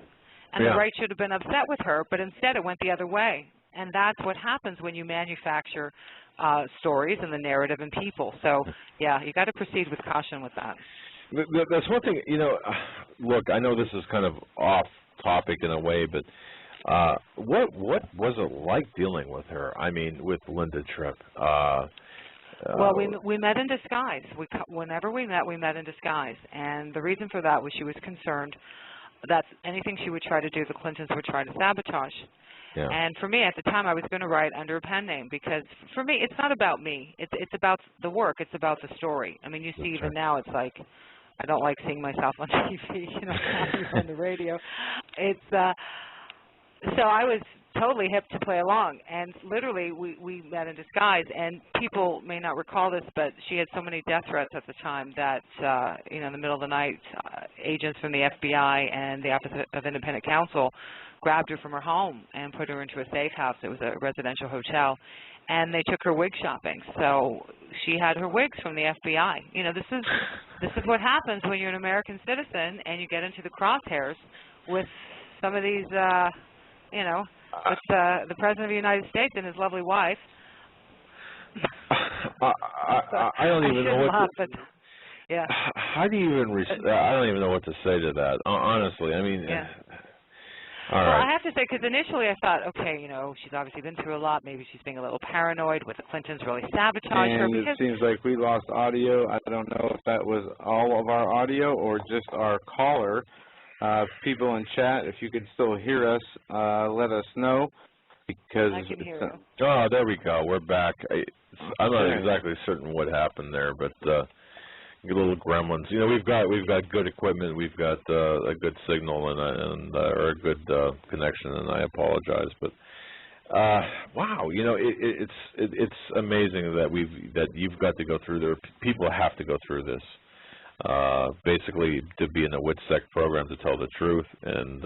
And the right should have been upset with her, but instead it went the other way. And that's what happens when you manufacture stories and the narrative and people. So, yeah, you got to proceed with caution with that. That's one thing, you know, look, I know this is kind of off topic in a way, but what was it like dealing with her? I mean, with Linda Tripp? Well, we met in disguise. Whenever we met in disguise. And the reason for that was she was concerned that anything she would try to do, the Clintons would try to sabotage. Yeah. And for me, at the time, I was going to write under a pen name, because for me, it's not about me. It's about the work. It's about the story. I mean, you see, even now, it's like, I don't like seeing myself on TV, you know, on the radio. It's so I was totally hip to play along, and literally we met in disguise. And people may not recall this, but she had so many death threats at the time that you know, in the middle of the night, agents from the FBI and the Office of Independent Counsel grabbed her from her home and put her into a safe house. It was a residential hotel, and they took her wig shopping. So she had her wigs from the FBI. You know, this is what happens when you're an American citizen and you get into the crosshairs with some of these, you know, with the President of the United States and his lovely wife. I don't even know what to, yeah. How do you even I don't even know what to say to that, honestly. I mean, yeah. All well, right. I have to say, because initially I thought, okay, you know, she's obviously been through a lot. Maybe she's being a little paranoid with the Clintons really sabotage her. And it seems like we lost audio. I don't know if that was all of our audio or just our caller. People in chat, if you could still hear us, let us know. Because I can hear you. Oh, there we go. We're back. I'm not exactly certain what happened there, but little gremlins. You know, we've got good equipment. We've got a good signal and or a good connection, and I apologize, but wow, you know, it's amazing that you've got to go through there. People have to go through this. Basically, to be in a WITSEC program to tell the truth, and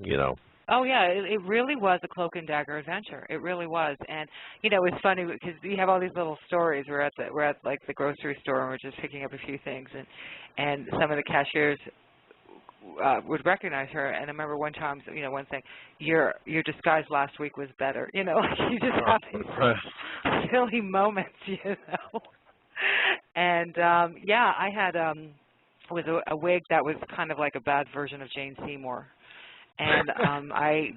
you know. Oh yeah, it really was a cloak and dagger adventure. It really was, and you know, it's funny because we have all these little stories. We're at like the grocery store and we're just picking up a few things, and some of the cashiers would recognize her. And I remember one time, you know, one thing, your disguise last week was better. You know, like you just have these silly moments, you know. And yeah, I had was a wig that was kind of like a bad version of Jane Seymour. And I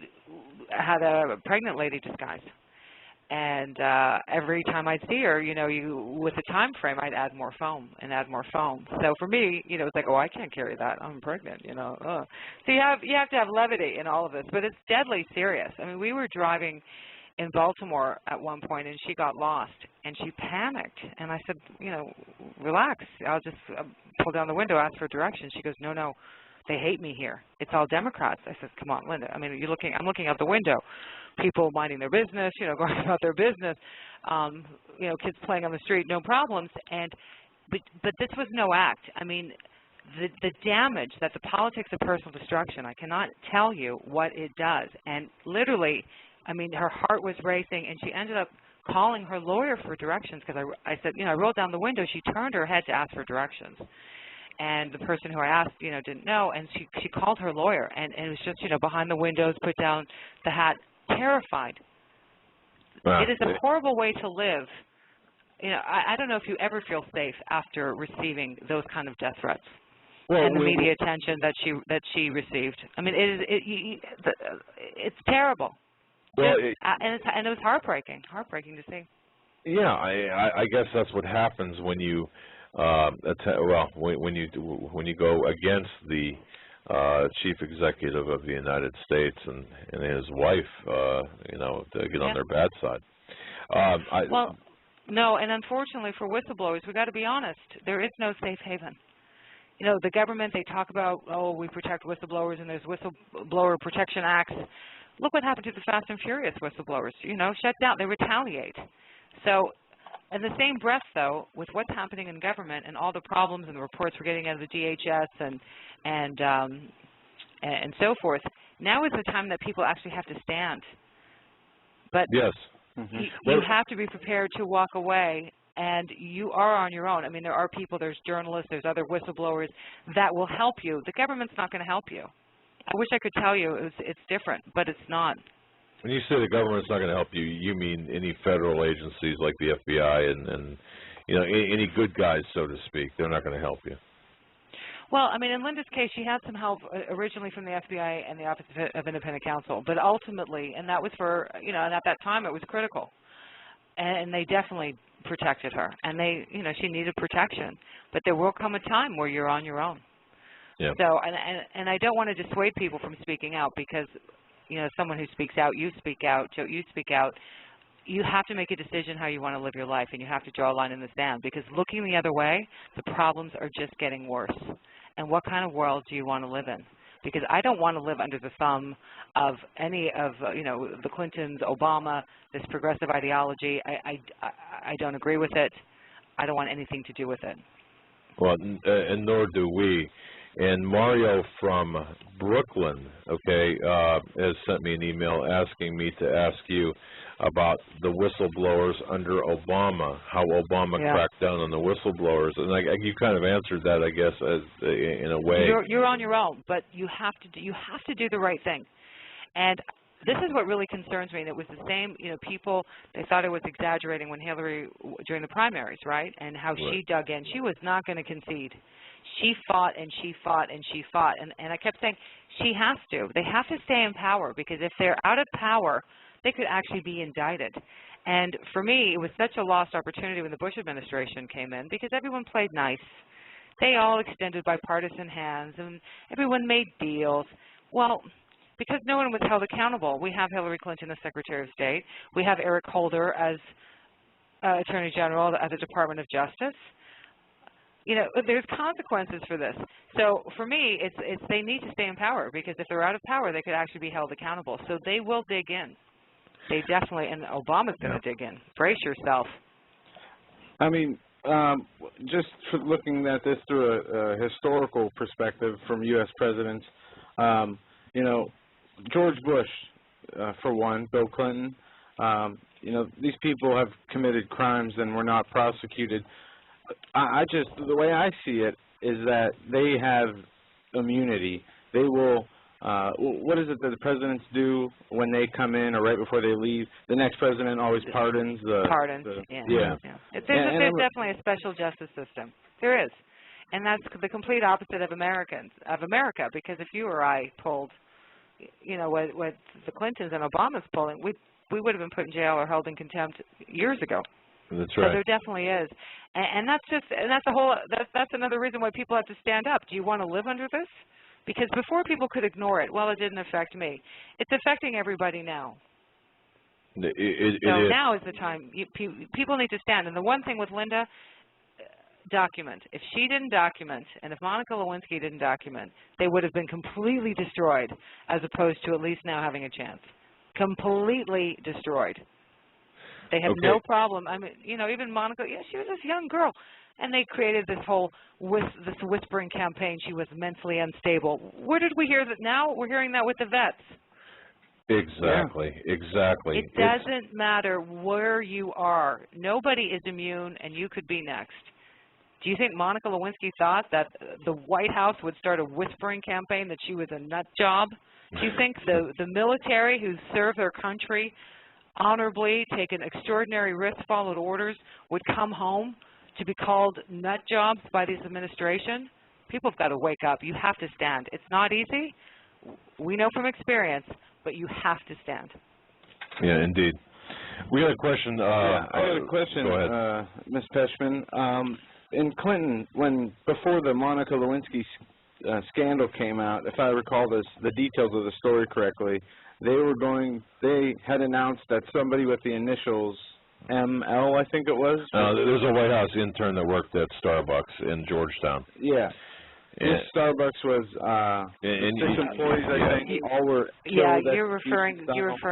had a pregnant lady disguise. And every time I'd see her, you know, with the time frame, I'd add more foam and add more foam. So for me, you know, it's like, oh, I can't carry that. I'm pregnant, you know. So you have to have levity in all of this, but it's deadly serious. I mean, we were driving in Baltimore at one point, and she got lost, and she panicked. And I said, you know, relax. I'll just pull down the window, ask for directions. She goes, no. They hate me here. It's all Democrats. I said, come on, Linda. I mean, I'm looking out the window. People minding their business, you know, going about their business. You know, kids playing on the street, no problems. But this was no act. I mean, the damage that the politics of personal destruction, I cannot tell you what it does. And literally, I mean, her heart was racing, and she ended up calling her lawyer for directions because I said, I rolled down the window. She turned her head to ask for directions. And the person who I asked, didn't know, and she called her lawyer, and it was just, behind the windows, put down the hat, terrified. Wow. It is a horrible way to live. I don't know if you ever feel safe after receiving those kind of death threats. Well, and the media attention that she received. I mean, it's terrible. Well, and it was heartbreaking to see. Yeah, I guess that's what happens when you when you go against the chief executive of the United States and his wife, to get on their bad side. Well, no, and unfortunately for whistleblowers, we got to be honest. There is no safe haven. The government, they talk about, we protect whistleblowers and there's whistleblower protection acts. Look what happened to the Fast and Furious whistleblowers. Shut down. They retaliate. So, in the same breath, though, with what's happening in government and all the problems and the reports we're getting out of the DHS and so forth, now is the time that people actually have to stand. But yes, you have to be prepared to walk away. And you are on your own. I mean, there are people, there's journalists, there's other whistleblowers that will help you. The government's not going to help you. I wish I could tell you it's different, but it's not. When you say the government's not going to help you, you mean any federal agencies like the FBI and any good guys, so to speak. They're not going to help you. Well, I mean, in Linda's case, she had some help originally from the FBI and the Office of Independent Counsel, but ultimately, and that was for, and at that time it was critical. And they definitely protected her, and she needed protection. But there will come a time where you're on your own. Yeah. So, and I don't want to dissuade people from speaking out because, someone who speaks out, you speak out, Joe, you speak out. You have to make a decision how you want to live your life, and you have to draw a line in the sand because looking the other way, the problems are just getting worse. And what kind of world do you want to live in? Because I don't want to live under the thumb of any of, the Clintons, Obama, this progressive ideology. I don't agree with it. I don't want anything to do with it. Well, and nor do we. And Mario from Brooklyn, has sent me an email asking me to ask you about the whistleblowers under Obama, how Obama cracked down on the whistleblowers, and you kind of answered that, I guess, in a way. You're on your own, but you have to do the right thing, and this is what really concerns me. And it was the same, people, they thought I was exaggerating when Hillary during the primaries, right? And how she dug in. She was not going to concede. She fought and she fought and she fought, and I kept saying she has to. They have to stay in power because if they're out of power, they could actually be indicted. And for me, it was such a lost opportunity when the Bush administration came in because everyone played nice. They all extended bipartisan hands and everyone made deals. Well, because no one was held accountable. We have Hillary Clinton as Secretary of State. We have Eric Holder as Attorney General at the Department of Justice. There's consequences for this. So for me, it's they need to stay in power because if they're out of power, they could actually be held accountable. So they will dig in. They definitely, and Obama's going to dig in. Brace yourself. I mean, just for looking at this through a historical perspective from U.S. presidents, George Bush, for one, Bill Clinton, these people have committed crimes and were not prosecuted. The way I see it is that they have immunity. They will, what is it that the presidents do when they come in or right before they leave? The next president always pardons. There's definitely a special justice system. There is. And that's the complete opposite of America, because if you or I pulled, what the Clintons and Obama's pulling, we would have been put in jail or held in contempt years ago. That's right. So there definitely is, and that's another reason why people have to stand up. Do you want to live under this? Because before people could ignore it, well, it didn't affect me. It's affecting everybody now. Now is the time. People need to stand. And the one thing with Linda, document. If she didn't document, and if Monica Lewinsky didn't document, they would have been completely destroyed, as opposed to at least now having a chance. Completely destroyed. They have no problem. I mean, even Monica, she was this young girl, and they created this whole this whispering campaign. She was mentally unstable. Where did we hear that? Now we're hearing that with the vets. Exactly, exactly. It doesn't matter where you are. Nobody is immune, and you could be next. Do you think Monica Lewinsky thought that the White House would start a whispering campaign that she was a nut job? Do you think the military who serve their country honorably, taken extraordinary risks, followed orders, would come home to be called nut jobs by this administration? People have got to wake up. You have to stand. It's not easy. We know from experience, but you have to stand. Yeah, indeed. We got a question. I got a question, go ahead. Ms. Peshman. In Clinton, before the Monica Lewinsky scandal came out, if I recall the details of the story correctly, they had announced that somebody with the initials ML, I think it was. There's a White House intern that worked at Starbucks in Georgetown. Yeah. This Starbucks was 6 employees, I think. All were killed. Yeah, you're referring.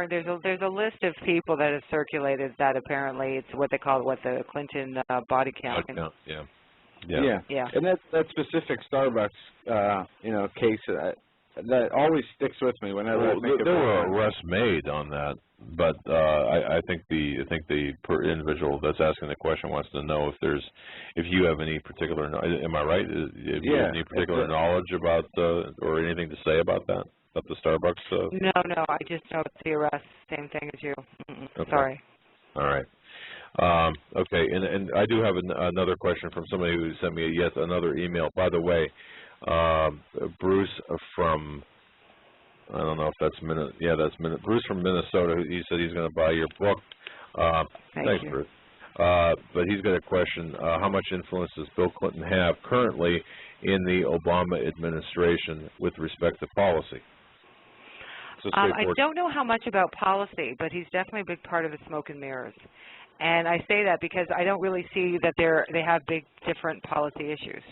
There's a list of people that have circulated that apparently it's what they call the Clinton body count. Yeah. And that specific Starbucks case that always sticks with me whenever I think there were arrests made on that, but I think the individual that's asking the question wants to know if you have any particular, am I right? If you have any particular knowledge about or anything to say about that, about the Starbucks? No, I just know it's the arrest, same thing as you. Okay. Sorry. All right. Okay, and I do have another question from somebody who sent me yet another email. By the way, Bruce from, I don't know if that's Bruce from Minnesota. He said he's going to buy your book. Thanks, Bruce. But he's got a question. How much influence does Bill Clinton have currently in the Obama administration with respect to policy? I don't know how much about policy, but he's definitely a big part of the smoke and mirrors. And I say that because I don't really see that they have big different policy issues.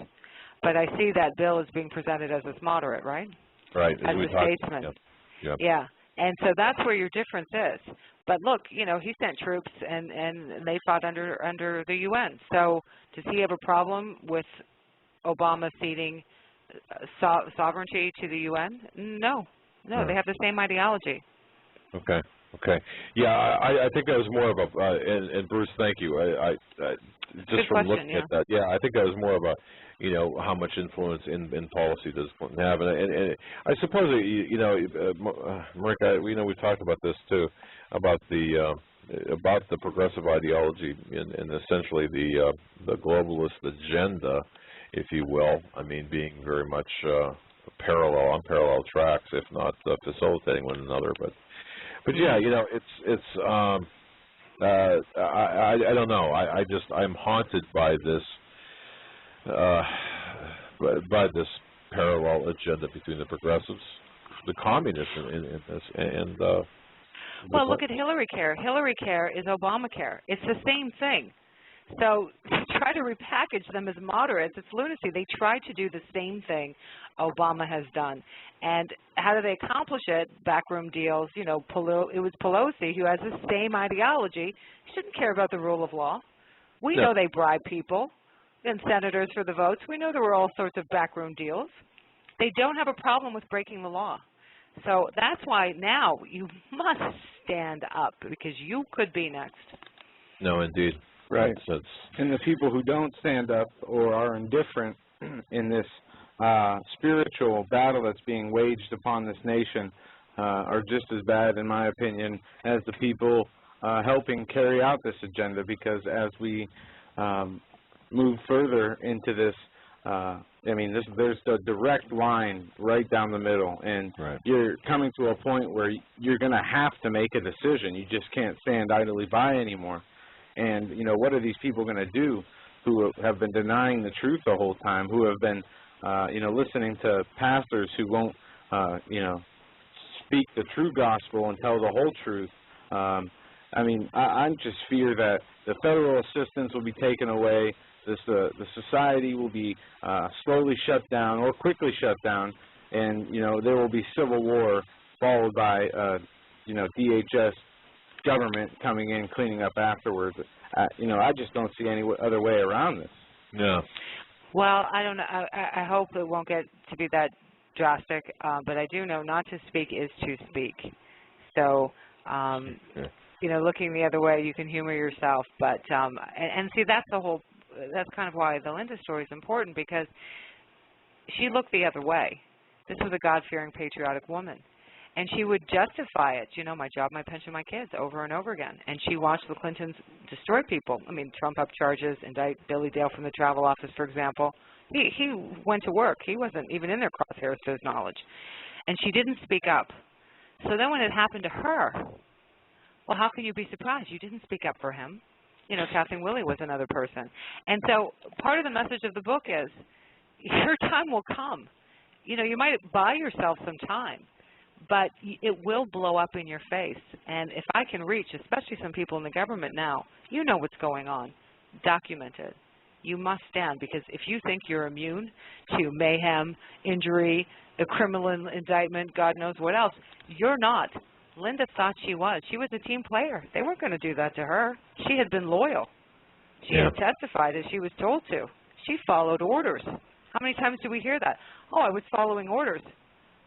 But I see that Bill is being presented as a moderate, right? Right. As a statesman. Yep. Yeah. And so that's where your difference is. But look, he sent troops and they fought under the UN. So does he have a problem with Obama ceding sovereignty to the UN? No, they have the same ideology. Okay. Yeah, I think that was more of a, and Bruce, thank you. I just Good from question, looking at that, I think that was more of a, how much influence in policy does Clinton have, and I suppose Marika, we talked about this too, about the progressive ideology and essentially the globalist agenda, if you will. I mean, being very much on parallel tracks, if not facilitating one another, But yeah, it's I don't know. I'm haunted by this parallel agenda between the progressives, the communists in this, and well, look at Hillary Care. Hillary Care is Obamacare. It's the same thing. So to try to repackage them as moderates, it's lunacy. They try to do the same thing Obama has done. And how do they accomplish it? Backroom deals. It was Pelosi who has the same ideology. She didn't care about the rule of law. We know they bribe people and senators for the votes. We know there were all sorts of backroom deals. They don't have a problem with breaking the law. So that's why now you must stand up because you could be next. No, indeed. Right. And the people who don't stand up or are indifferent in this spiritual battle that's being waged upon this nation are just as bad, in my opinion, as the people helping carry out this agenda, because as we move further into this, there's a direct line right down the middle, and you're coming to a point where you're going to have to make a decision. You just can't stand idly by anymore. And, what are these people going to do who have been denying the truth the whole time, who have been, listening to pastors who won't, speak the true gospel and tell the whole truth? I just fear that the federal assistance will be taken away, the society will be slowly shut down or quickly shut down, and, there will be civil war followed by, DHS government coming in, cleaning up afterwards. I just don't see any other way around this. Yeah. Well, I don't know. I hope it won't get to be that drastic, but I do know not to speak is to speak. So, you know, looking the other way, you can humor yourself. But and see, that's kind of why the Linda story is important, because she looked the other way. This was a God-fearing, patriotic woman. And she would justify it, you know, my job, my pension, my kids, over and over again. And she watched the Clintons destroy people. I mean, trump up charges, indict Billy Dale from the travel office, for example. He went to work. He wasn't even in their crosshairs to his knowledge. And she didn't speak up. So then when it happened to her, well, how can you be surprised? You didn't speak up for him. You know, Kathleen Willey was another person. And so part of the message of the book is your time will come. You know, you might buy yourself some time, but it will blow up in your face. And if I can reach, especially some people in the government now, you know what's going on. Document it. You must stand, because if you think you're immune to mayhem, injury, a criminal indictment, God knows what else, you're not. Linda thought she was. She was a team player. They weren't going to do that to her. She had been loyal. She had testified as she was told to. She followed orders. How many times do we hear that? Oh, I was following orders.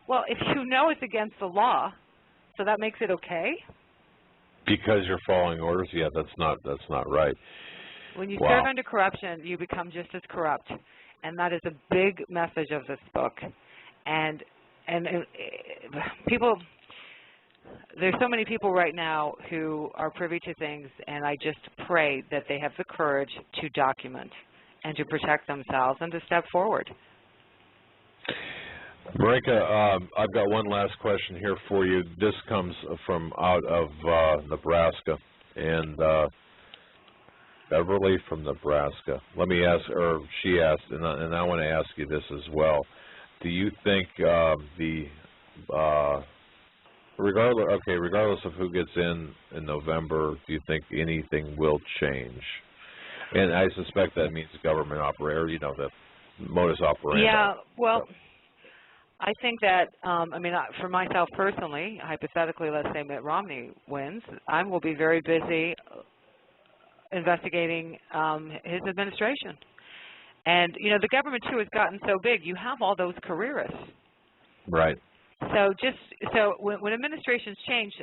Well, if you know it's against the law, so that makes it okay? Because you're following orders? Yeah, that's not right. When you serve under corruption, you become just as corrupt. And that is a big message of this book. And people, there's so many people right now who are privy to things, and I just pray that they have the courage to document and to protect themselves and to step forward. Marika, I've got one last question here for you. This comes from out of Nebraska, and Beverly from Nebraska. Let me ask, or she asked, and I want to ask you this as well. Do you think regardless of who gets in November, do you think anything will change? And I suspect that means government operator, you know, the modus operandi. Yeah, well, I think that, I mean, for myself personally, hypothetically, let's say Mitt Romney wins, I will be very busy investigating his administration. And, you know, the government, too, has gotten so big, you have all those careerists. Right. So when administrations change,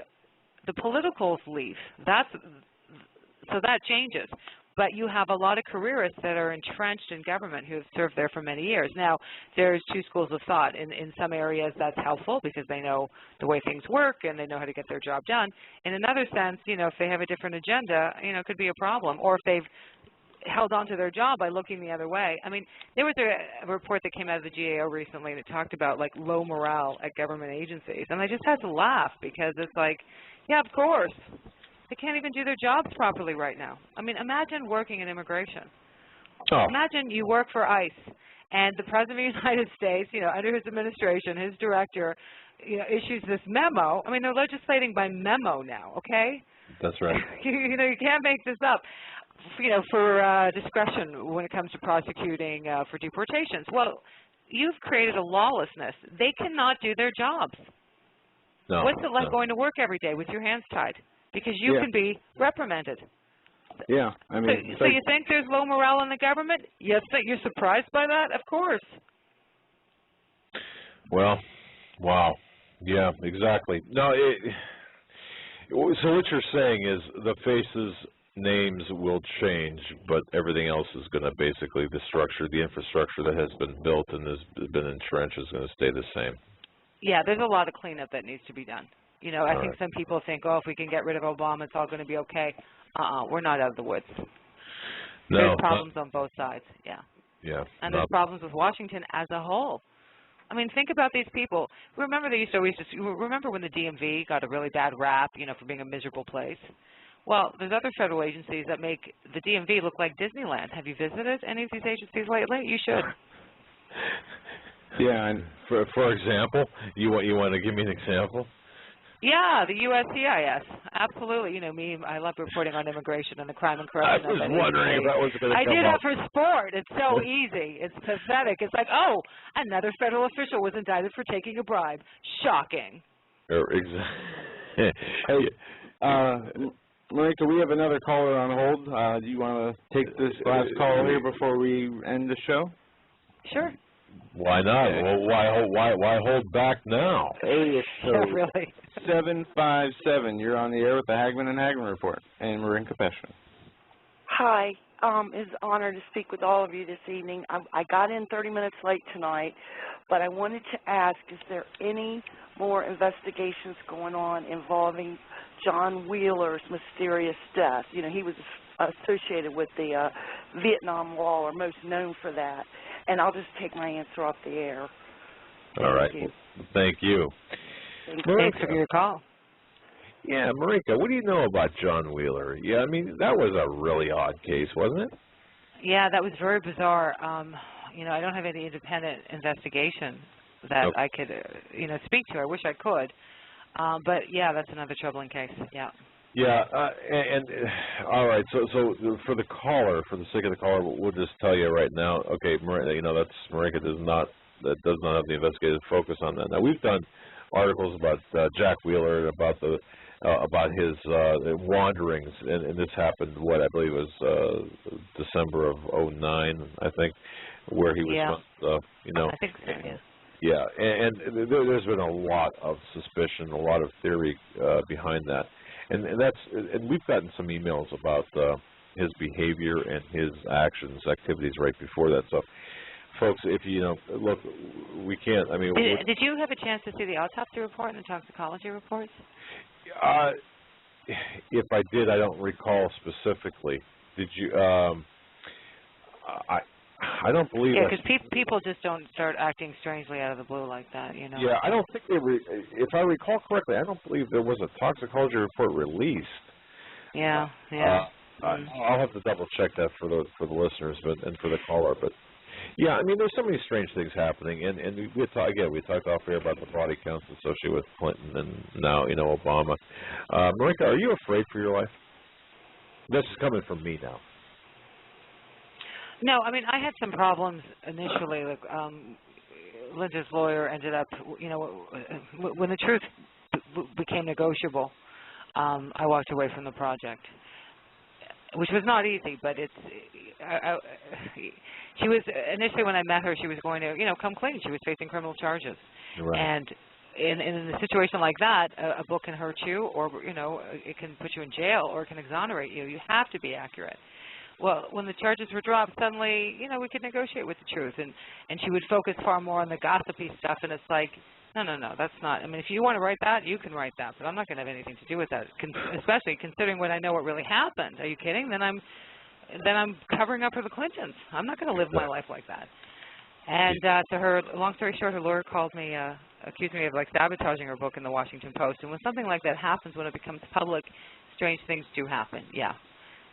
the politicals leave. So that changes. But you have a lot of careerists that are entrenched in government who have served there for many years. Now, there's two schools of thought. In some areas, that's helpful because they know the way things work and they know how to get their job done. In another sense, you know, if they have a different agenda, you know, it could be a problem. Or if they've held on to their job by looking the other way. I mean, there was a report that came out of the GAO recently that talked about, like, low morale at government agencies. And I just had to laugh because it's like, yeah, of course. They can't even do their jobs properly right now. I mean, imagine working in immigration. Oh. Imagine you work for ICE, and the President of the United States, you know, under his administration, his director, you know, issues this memo. I mean, they're legislating by memo now, okay? That's right. You know, you can't make this up, you know, for discretion when it comes to prosecuting for deportations. Well, you've created a lawlessness. They cannot do their jobs. No, what's it like going to work every day with your hands tied? Because you can be reprimanded. Yeah, I mean. So you think there's low morale in the government? Yes, you're surprised by that? Of course. Well, wow. Yeah, exactly. No, so what you're saying is the faces, names will change, but everything else is going to basically, the infrastructure that has been built and has been entrenched is going to stay the same. Yeah, there's a lot of cleanup that needs to be done. You know, I think some people think, oh, if we can get rid of Obama, it's all going to be okay. We're not out of the woods. No, there's problems on both sides, yeah. Yeah. And there's problems with Washington as a whole. I mean, think about these people. Remember remember when the DMV got a really bad rap, you know, for being a miserable place? Well, there's other federal agencies that make the DMV look like Disneyland. Have you visited any of these agencies lately? You should. Yeah, and for example, you want to give me an example? Yeah, the USCIS. Absolutely. You know me, I love reporting on immigration and the crime and corruption. I was wondering if that was going to come up. I did that for sport. It's so easy. It's pathetic. It's like, oh, another federal official was indicted for taking a bribe. Shocking. Exactly. Hey, Marika, we have another caller on hold. Do you want to take this last call here before we end the show? Sure. Why not? Well, why hold back now? Hey, it's really. 757. You're on the air with the Hagmann and Hagmann Report, and we're in Capession. Hi. It's an honor to speak with all of you this evening. I got in 30 minutes late tonight, but I wanted to ask, is there any more investigations going on involving John Wheeler's mysterious death? You know, he was associated with the Vietnam War, or most known for that. And I'll just take my answer off the air. All right. Thank you. Thanks for your call. Yeah, Marika, what do you know about John Wheeler? Yeah, I mean, that was a really odd case, wasn't it? Yeah, that was very bizarre. You know, I don't have any independent investigation that I could, you know, speak to. I wish I could. But, yeah, that's another troubling case. Yeah. Yeah, and all right, so for the caller, for the sake of the caller, we'll just tell you right now, okay, you know, that's Marika does not have the investigative focus on that. Now, we've done articles about Jack Wheeler and about his wanderings, and this happened, what I believe was December of '09, I think, where he was, you know. I think so, yeah. Yeah, and there's been a lot of suspicion, a lot of theory behind that, and we've gotten some emails about his behavior and his activities right before that. So, folks, if you know, look, we can't. I mean, did you have a chance to see the autopsy report and the toxicology reports? If I did, I don't recall specifically. Did you? I don't believe. Yeah, because people just don't start acting strangely out of the blue like that, you know. Yeah, I don't think if I recall correctly, I don't believe there was a toxicology report released. Yeah, yeah. I'll have to double check that for the listeners, and for the caller, but. Yeah, I mean, there's so many strange things happening, and we talked off air about the body counts associated with Clinton and now, you know, Obama. Marika, are you afraid for your life? This is coming from me now. No, I mean, I had some problems initially. Like, Linda's lawyer ended up, you know, when the truth became negotiable, I walked away from the project, which was not easy, but she was, initially when I met her, she was going to, you know, come clean. She was facing criminal charges. Right. And in a situation like that, a book can hurt you, or, you know, it can put you in jail, or it can exonerate you. You have to be accurate. Well, when the charges were dropped, suddenly, you know, we could negotiate with the truth. And she would focus far more on the gossipy stuff, and it's like, no, that's not. I mean, if you want to write that, you can write that, but I'm not going to have anything to do with that, especially considering when I know what really happened. Are you kidding? Then I'm covering up for the Clintons. I'm not going to live my life like that. And to her, long story short, her lawyer called me, accused me of, like, sabotaging her book in the Washington Post. And when something like that happens, when it becomes public, strange things do happen, yeah.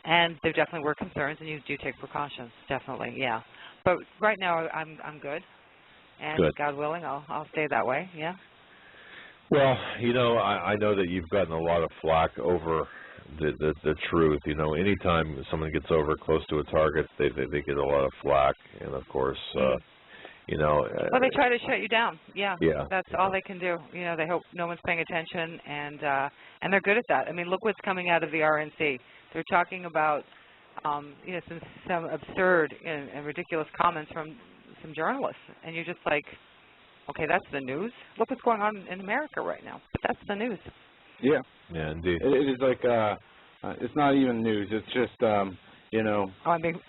And there definitely were concerns, and you do take precautions, definitely, yeah. But right now, I'm good. And good. God willing, I'll stay that way, yeah. Well, you know, I know that you've gotten a lot of flack over the truth. You know, anytime someone gets over close to a target, they get a lot of flack, and of course, you know. Well, they try to shut you down. Yeah. Yeah. That's all they can do. You know, they hope no one's paying attention, and they're good at that. I mean, look what's coming out of the RNC. They're talking about, you know, some absurd and ridiculous comments from some journalists, and you're just like, okay, that's the news. Look what's going on in America right now. But that's the news. Yeah. Yeah, indeed. It is like, it's not even news. It's just, you know. Oh, I'm being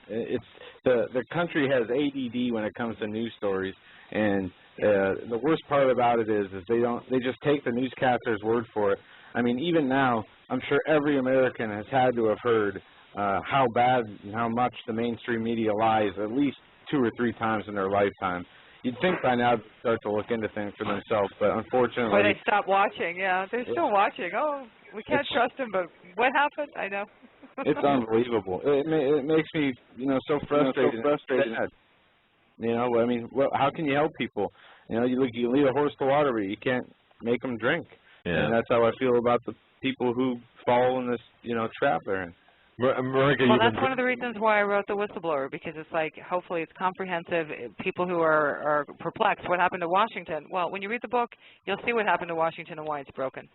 it's the country has ADD when it comes to news stories, and the worst part about it is they just take the newscaster's word for it. I mean, even now, I'm sure every American has had to have heard how bad and how much the mainstream media lies at least 2 or 3 times in their lifetime. You'd think by now they'd start to look into things for themselves, but unfortunately... Or they stop watching, yeah. They're still watching. Oh, we can't trust them, but what happened? I know. It's unbelievable. It makes me, you know, so frustrated. You know, I mean, how can you help people? You know, you lead a horse to water, but you can't make them drink. Yeah. And that's how I feel about the people who fall in this, you know, trap they're in. Marika, well, that's one of the reasons why I wrote The Whistleblower, because it's like, hopefully it's comprehensive. People who are perplexed, what happened to Washington? Well, when you read the book, you'll see what happened to Washington and why it's broken.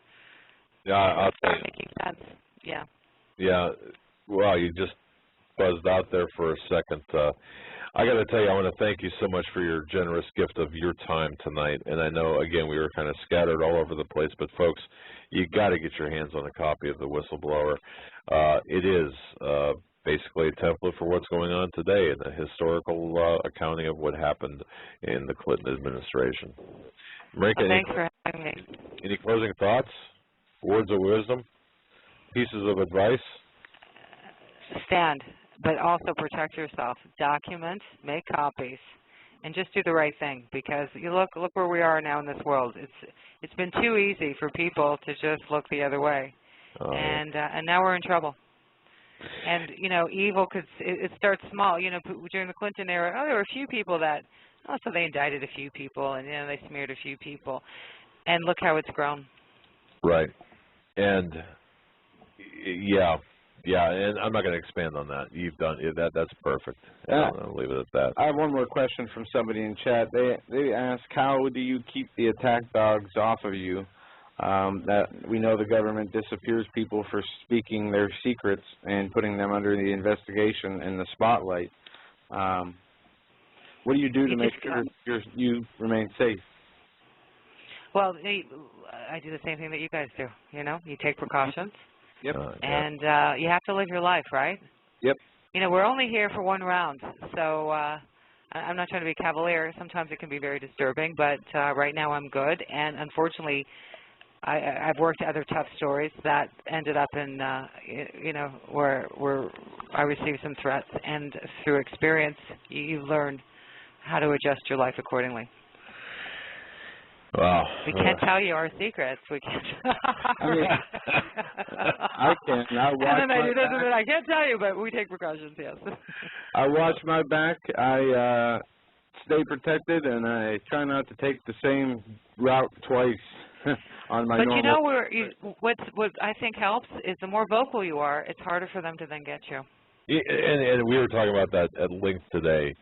Yeah, I'll tell you. Making sense. Yeah. Yeah. Well, you just buzzed out there for a second. I got to tell you, I want to thank you so much for your generous gift of your time tonight. And I know, again, we were kind of scattered all over the place, but folks, you got to get your hands on a copy of The Whistleblower. It is basically a template for what's going on today and a historical accounting of what happened in the Clinton administration. Marika, thanks for having me. Any closing thoughts, words of wisdom, pieces of advice? Stand, but also protect yourself. Document, make copies, and just do the right thing, because you look where we are now in this world. It's been too easy for people to just look the other way, and now we're in trouble. And you know, evil it starts small. You know, during the Clinton era, there were a few people that, so they indicted a few people, and they smeared a few people, and look how it's grown. Right, and yeah, and I'm not going to expand on that. You've done that's perfect. I'll leave it at that. I have one more question from somebody in chat. They ask, how do you keep the attack dogs off of you? That we know the government disappears people for speaking their secrets and putting them under the investigation and the spotlight. What do you do to make sure you remain safe? Well, I do the same thing that you guys do. You know, you take precautions. Yep. And you have to live your life, right? Yep. You know, we're only here for one round, so I'm not trying to be cavalier. Sometimes it can be very disturbing, but right now I'm good. And unfortunately, I've worked other tough stories that ended up in, you know, where I received some threats. And through experience, you learn how to adjust your life accordingly. Wow. We can't tell you our secrets. We can't. I mean, I can. I can't tell you, but we take precautions, yes. I watch my back. I stay protected, and I try not to take the same route twice on my normal. But you know, what I think helps is the more vocal you are, it's harder for them to then get you. And we were talking about that at length today.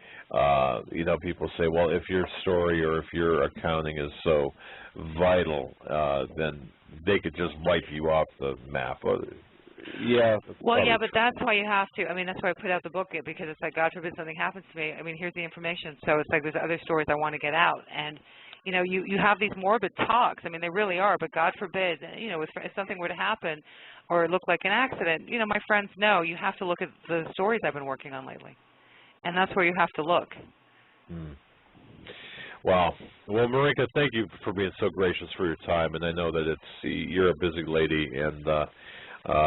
You know, people say, well, if your story or if your accounting is so vital, then they could just wipe you off the map. Yeah. Well, yeah, but that's why you have to. I mean, that's why I put out the book, because it's like, God forbid something happens to me. I mean, here's the information. So it's like there's other stories I want to get out. And, you know, you have these morbid talks. I mean, they really are. But God forbid, you know, if something were to happen or it looked like an accident, you know, my friends know you have to look at the stories I've been working on lately. And that's where you have to look. Wow. Well, Marika, thank you for being so gracious for your time. And I know that you're a busy lady, and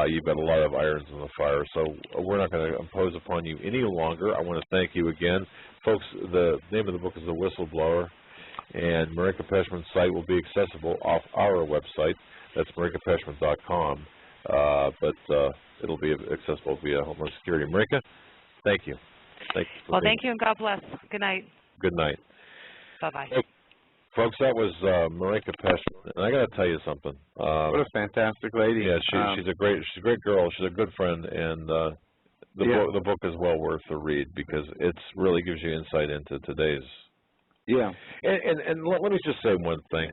you've got a lot of irons in the fire. So we're not going to impose upon you any longer. I want to thank you again. Folks, the name of the book is The Whistleblower, and Marika Peshman's site will be accessible off our website. That's marikapeshman.com. But it'll be accessible via Homeland Security. Marika, thank you. Well, thank you, and God bless. Good night. Good night. Bye-bye. Folks, that was Marika Peshman, and I got to tell you something. What a fantastic lady! Yeah, she's a great girl. She's a good friend, and the book is well worth the read, because it really gives you insight into today's. Yeah. And let me just say one thing,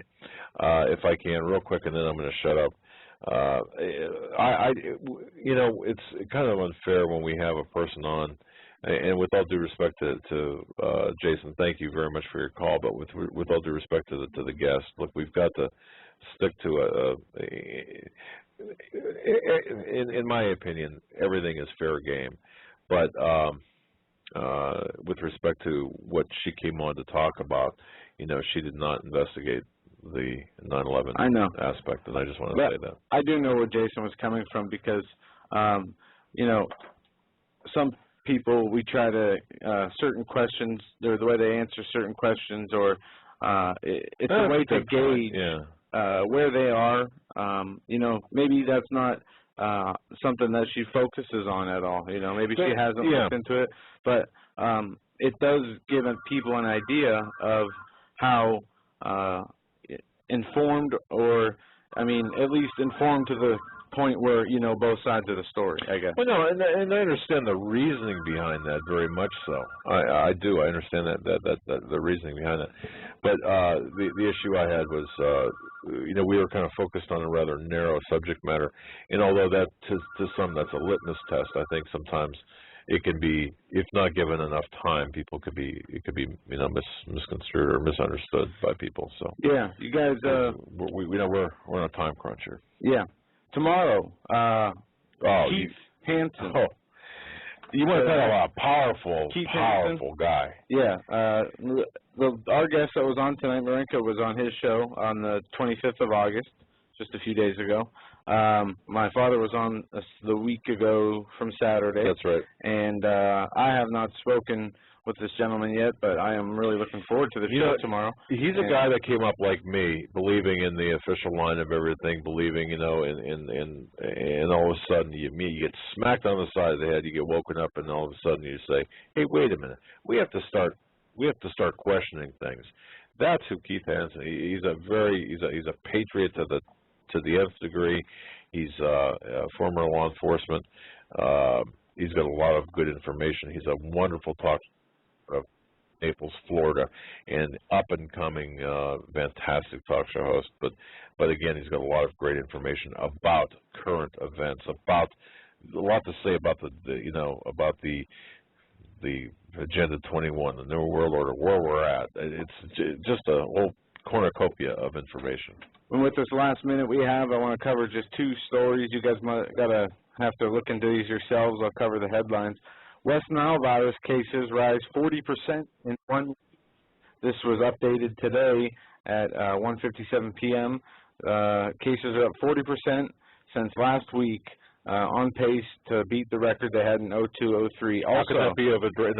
if I can, real quick, and then I'm going to shut up. You know, it's kind of unfair when we have a person on, and with all due respect to Jason, thank you very much for your call, but with all due respect to the guest, look, we've got to stick to in my opinion, everything is fair game, but with respect to what she came on to talk about, you know, she did not investigate the 9/11 aspect, and I just want to say that. I do know where Jason was coming from, because, you know, some people, we try to, certain questions, the way they answer certain questions, or it's a way to gauge where they are. You know, maybe that's not something that she focuses on at all. You know, maybe she hasn't looked into it, but it does give people an idea of how informed, or, I mean, at least informed to the point where, you know, both sides of the story, I guess. Well, no, and I understand the reasoning behind that very much so. I do. I understand that the reasoning behind that. But the issue I had was, you know, we were kind of focused on a rather narrow subject matter, and although that to some that's a litmus test, I think sometimes it can be, if not given enough time, it could be misconstrued or misunderstood by people. So yeah, you guys, we're on a time crunch here. Yeah, tomorrow, Keith Hansen. Oh, you want to talk about a powerful Hansen. guy? Yeah, our guest that was on tonight, Marinka, was on his show on the 25th of August, just a few days ago. My father was on the week ago from Saturday. That's right. And I have not spoken with this gentleman yet, but I am really looking forward to the show tomorrow. He's a guy that came up like me, believing in the official line of everything, believing, and all of a sudden you get smacked on the side of the head, you get woken up, and all of a sudden you say, hey, wait a minute, we have to start questioning things. That's who Keith Hansen. He's a patriot to the nth degree. He's former law enforcement. He's got a lot of good information. He's a wonderful talk of Naples, Florida, and up-and-coming, fantastic talk show host. But again, he's got a lot of great information about current events, about a lot to say about the Agenda 21, the New World Order, where we're at. It's just a whole cornucopia of information. And with this last minute we have, I want to cover just two stories. You guys gotta have to look into these yourselves. I'll cover the headlines. West Nile virus cases rise 40% in 1 week. This was updated today at 1:57 p.m. Cases are up 40% since last week, on pace to beat the record they had in 2002-03. How could that be we're in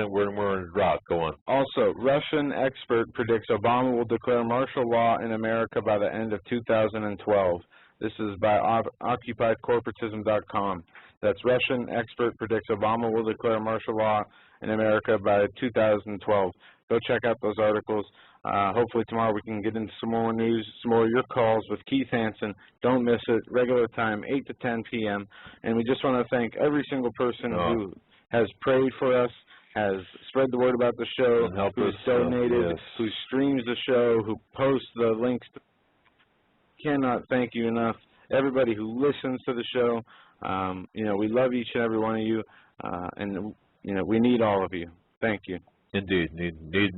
a drought? Go on. Also, Russian expert predicts Obama will declare martial law in America by the end of 2012. This is by OccupyCorporatism.com. That's Russian expert predicts Obama will declare martial law in America by 2012. Go check out those articles. Hopefully tomorrow we can get into some more news, some more of your calls with Keith Hansen. Don't miss it. Regular time, 8 to 10 p.m. And we just want to thank every single person who has prayed for us, has spread the word about the show, who's donated, who streams the show, who posts the links. Cannot thank you enough. Everybody who listens to the show, we love each and every one of you, and we need all of you. Thank you. Indeed, need